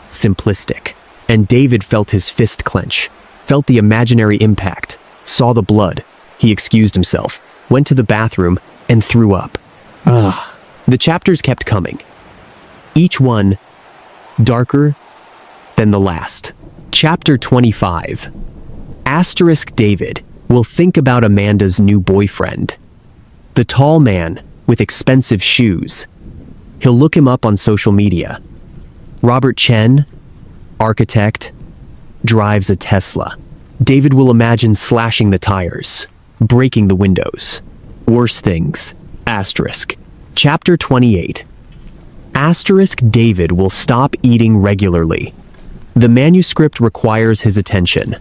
simplistic, and David felt his fist clench, felt the imaginary impact, saw the blood. He excused himself, went to the bathroom, and threw up. The chapters kept coming. Each one darker than the last. Chapter 25. Asterisk David will think about Amanda's new boyfriend. The tall man with expensive shoes. He'll look him up on social media. Robert Chen, architect, drives a Tesla. David will imagine slashing the tires, breaking the windows. Worse things. Asterisk. Chapter 28. Asterisk David will stop eating regularly. The manuscript requires his attention.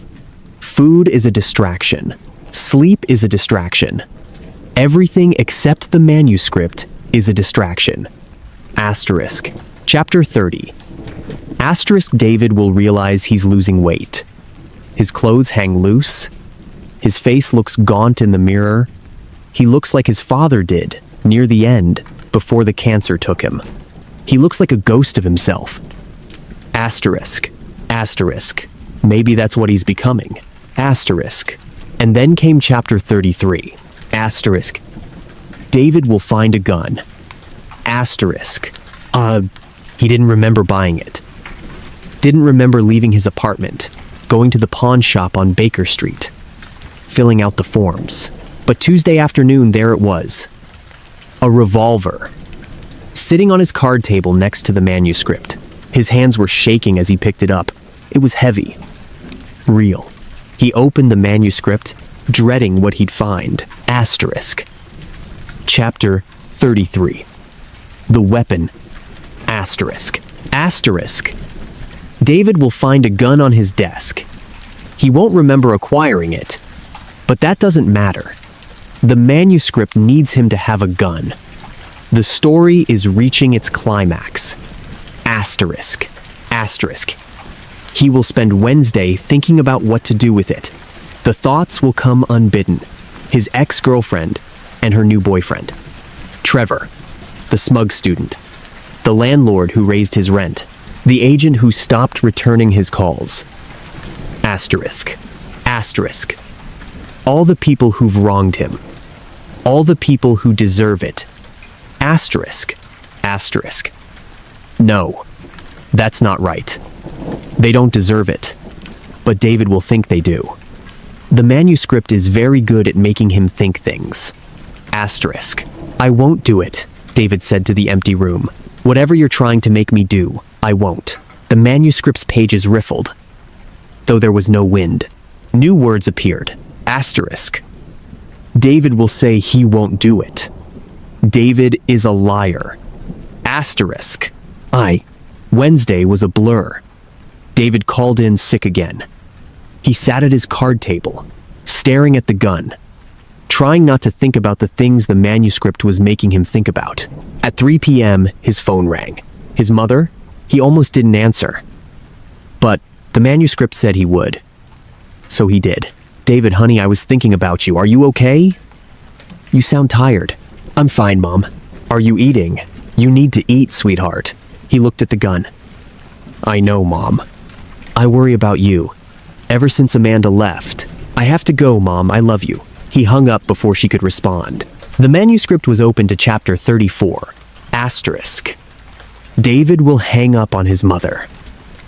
Food is a distraction. Sleep is a distraction. Everything except the manuscript is a distraction. Asterisk. Chapter 30. Asterisk David will realize he's losing weight. His clothes hang loose. His face looks gaunt in the mirror. He looks like his father did, near the end, before the cancer took him. He looks like a ghost of himself. Asterisk. Asterisk. Maybe that's what he's becoming. Asterisk. And then came chapter 33. Asterisk. David will find a gun. Asterisk. He didn't remember buying it. Didn't remember leaving his apartment, going to the pawn shop on Baker Street, filling out the forms. But Tuesday afternoon, there it was. A revolver. Sitting on his card table next to the manuscript. His hands were shaking as he picked it up. It was heavy. Real. He opened the manuscript, dreading what he'd find. Asterisk. Chapter 33. The weapon. Asterisk. Asterisk. David will find a gun on his desk. He won't remember acquiring it, but that doesn't matter. The manuscript needs him to have a gun. The story is reaching its climax. Asterisk. Asterisk. He will spend Wednesday thinking about what to do with it. The thoughts will come unbidden. His ex-girlfriend and her new boyfriend. Trevor, the smug student. The landlord who raised his rent. The agent who stopped returning his calls. Asterisk. Asterisk. All the people who've wronged him. All the people who deserve it. Asterisk. Asterisk. No, that's not right. They don't deserve it. But David will think they do. The manuscript is very good at making him think things. Asterisk. I won't do it, David said to the empty room. Whatever you're trying to make me do, I won't. The manuscript's pages riffled, though there was no wind. New words appeared. Asterisk. David will say he won't do it. David is a liar. Asterisk. Wednesday was a blur. David called in sick again. He sat at his card table, staring at the gun, trying not to think about the things the manuscript was making him think about. At 3 p.m., his phone rang. His mother? He almost didn't answer. But the manuscript said he would. So he did. David, honey, I was thinking about you. Are you okay? You sound tired. I'm fine, Mom. Are you eating? You need to eat, sweetheart. He looked at the gun. I know, Mom. I worry about you. Ever since Amanda left. I have to go, Mom. I love you. He hung up before she could respond. The manuscript was open to chapter 34. Asterisk. David will hang up on his mother.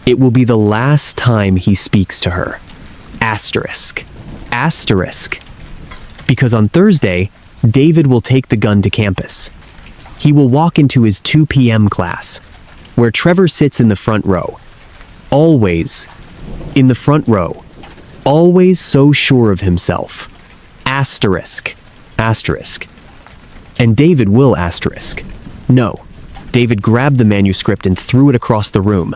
It will be the last time he speaks to her. Asterisk. Asterisk. Because on Thursday, David will take the gun to campus. He will walk into his 2 p.m. class, where Trevor sits in the front row. Always in the front row. Always so sure of himself. Asterisk. Asterisk. And David will asterisk. No. David grabbed the manuscript and threw it across the room.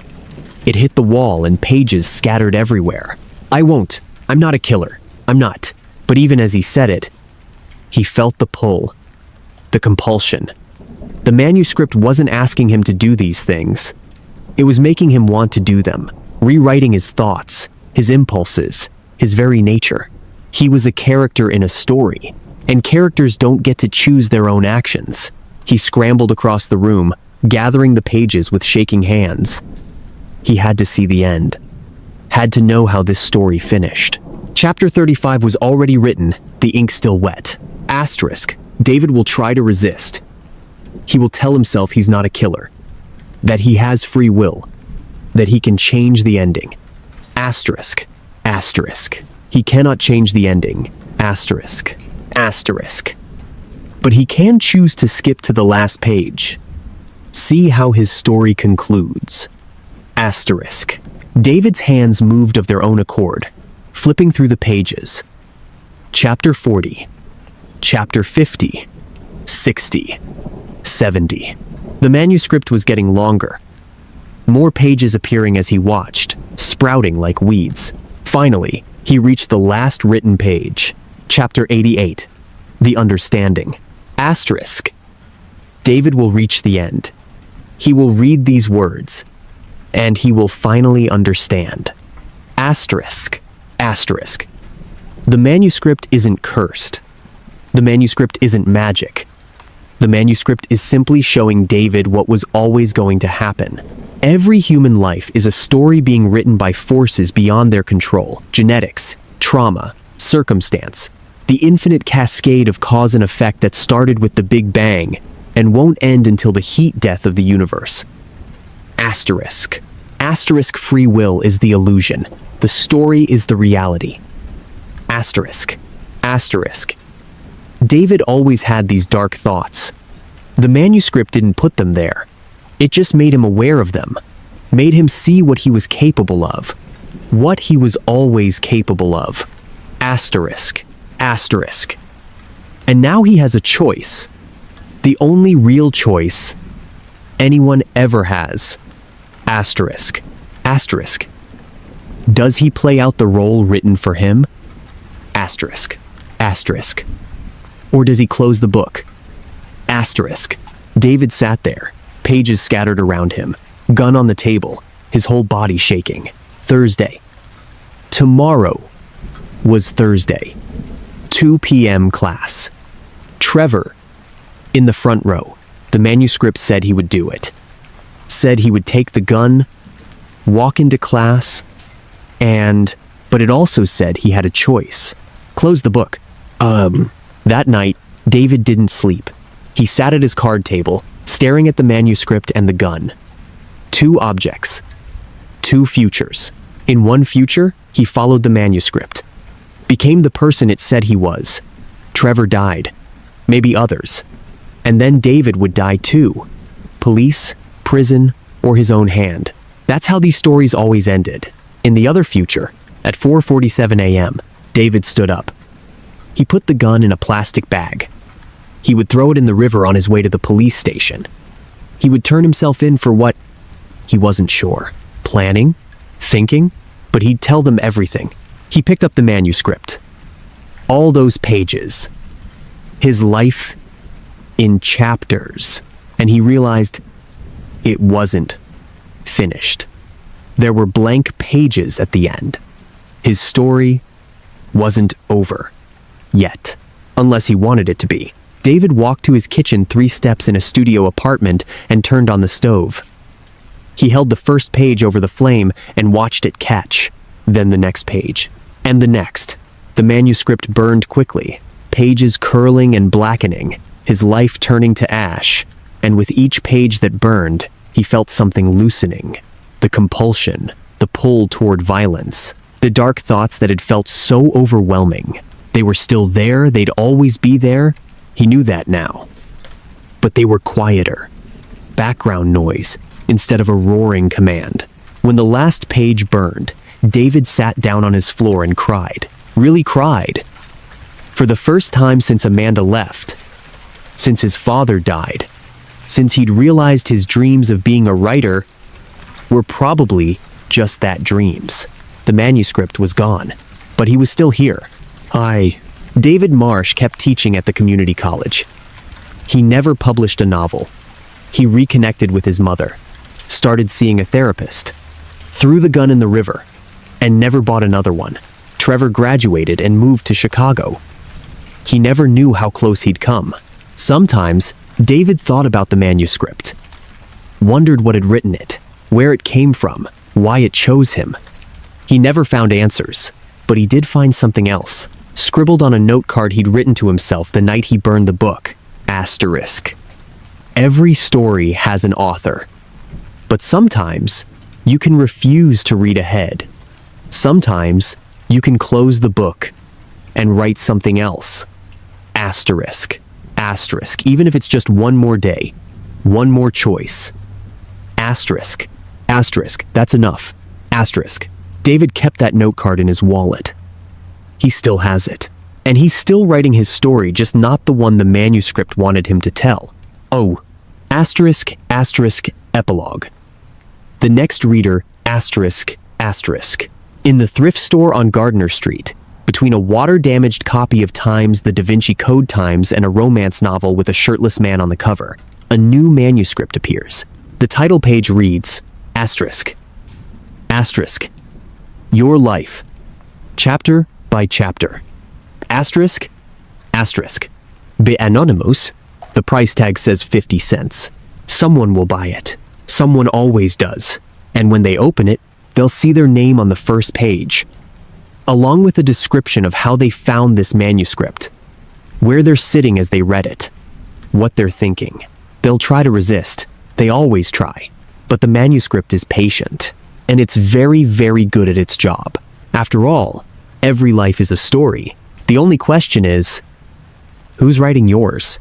It hit the wall and pages scattered everywhere. I won't. I'm not a killer. I'm not. But even as he said it, he felt the pull, the compulsion. The manuscript wasn't asking him to do these things. It was making him want to do them, rewriting his thoughts, his impulses, his very nature. He was a character in a story, and characters don't get to choose their own actions. He scrambled across the room, gathering the pages with shaking hands. He had to see the end. Had to know how this story finished. Chapter 35 was already written, the ink still wet. Asterisk. David will try to resist. He will tell himself he's not a killer, that he has free will, that he can change the ending. Asterisk. Asterisk. He cannot change the ending. Asterisk. Asterisk. But he can choose to skip to the last page. See how his story concludes. Asterisk. David's hands moved of their own accord, flipping through the pages. Chapter 40. Chapter 50. 60. 70. The manuscript was getting longer. More pages appearing as he watched, sprouting like weeds. Finally, he reached the last written page. Chapter 88. The Understanding. Asterisk. David will reach the end. He will read these words, and he will finally understand. Asterisk. Asterisk. The manuscript isn't cursed. The manuscript isn't magic. The manuscript is simply showing David what was always going to happen. Every human life is a story being written by forces beyond their control. Genetics, trauma, circumstance. The infinite cascade of cause and effect that started with the Big Bang and won't end until the heat death of the universe. Asterisk. Asterisk free will is the illusion. The story is the reality. Asterisk. Asterisk. David always had these dark thoughts. The manuscript didn't put them there. It just made him aware of them, made him see what he was capable of, what he was always capable of. Asterisk. Asterisk. And now he has a choice. The only real choice anyone ever has. Asterisk. Asterisk. Does he play out the role written for him? Asterisk. Asterisk. Or does he close the book? Asterisk. David sat there, pages scattered around him, gun on the table, his whole body shaking. Thursday. Tomorrow was Thursday. 2 p.m. class. Trevor, in the front row. The manuscript said he would do it. Said he would take the gun, walk into class, but it also said he had a choice. Close the book. That night, David didn't sleep. He sat at his card table, staring at the manuscript and the gun. Two objects. Two futures. In one future, he followed the manuscript. Became the person it said he was. Trevor died. Maybe others. And then David would die too. Police, prison, or his own hand. That's how these stories always ended. In the other future, at 4:47 a.m., David stood up. He put the gun in a plastic bag. He would throw it in the river on his way to the police station. He would turn himself in for what? He wasn't sure. Planning? Thinking? But he'd tell them everything. He picked up the manuscript. All those pages. His life in chapters. And he realized it wasn't finished. There were blank pages at the end. His story wasn't over. Yet. Unless he wanted it to be. David walked to his kitchen 3 steps in a studio apartment and turned on the stove. He held the first page over the flame and watched it catch. Then the next page. And the next. The manuscript burned quickly. Pages curling and blackening. His life turning to ash. And with each page that burned, he felt something loosening. The compulsion. The pull toward violence. The dark thoughts that had felt so overwhelming. They were still there, they'd always be there. He knew that now. But they were quieter. Background noise, instead of a roaring command. When the last page burned, David sat down on his floor and cried. Really cried. For the first time since Amanda left. Since his father died. Since he'd realized his dreams of being a writer were probably just that, dreams. The manuscript was gone. but he was still here. David Marsh kept teaching at the community college. He never published a novel. He reconnected with his mother, started seeing a therapist, threw the gun in the river, and never bought another one. Trevor graduated and moved to Chicago. He never knew how close he'd come. Sometimes, David thought about the manuscript, wondered what had written it, where it came from, why it chose him. He never found answers, but he did find something else, scribbled on a note card he'd written to himself the night he burned the book. Asterisk. Every story has an author, but sometimes you can refuse to read ahead. Sometimes you can close the book and write something else. Asterisk. Asterisk. Even if it's just one more day, one more choice. Asterisk. Asterisk. That's enough. Asterisk. David kept that note card in his wallet. He still has it. And he's still writing his story, just not the one the manuscript wanted him to tell. Oh, asterisk, asterisk, epilogue. The next reader, asterisk, asterisk. In the thrift store on Gardner Street, between a water-damaged copy of Times, the Da Vinci Code Times, and a romance novel with a shirtless man on the cover, a new manuscript appears. The title page reads, asterisk, asterisk, Your Life, chapter by chapter. Asterisk, asterisk, Be anonymous. The price tag says 50 cents. Someone will buy it. Someone always does. And when they open it, they'll see their name on the first page, along with a description of how they found this manuscript, where they're sitting as they read it, what they're thinking. They'll try to resist. They always try. But the manuscript is patient, and it's very, very good at its job. After all, every life is a story. The only question is, who's writing yours?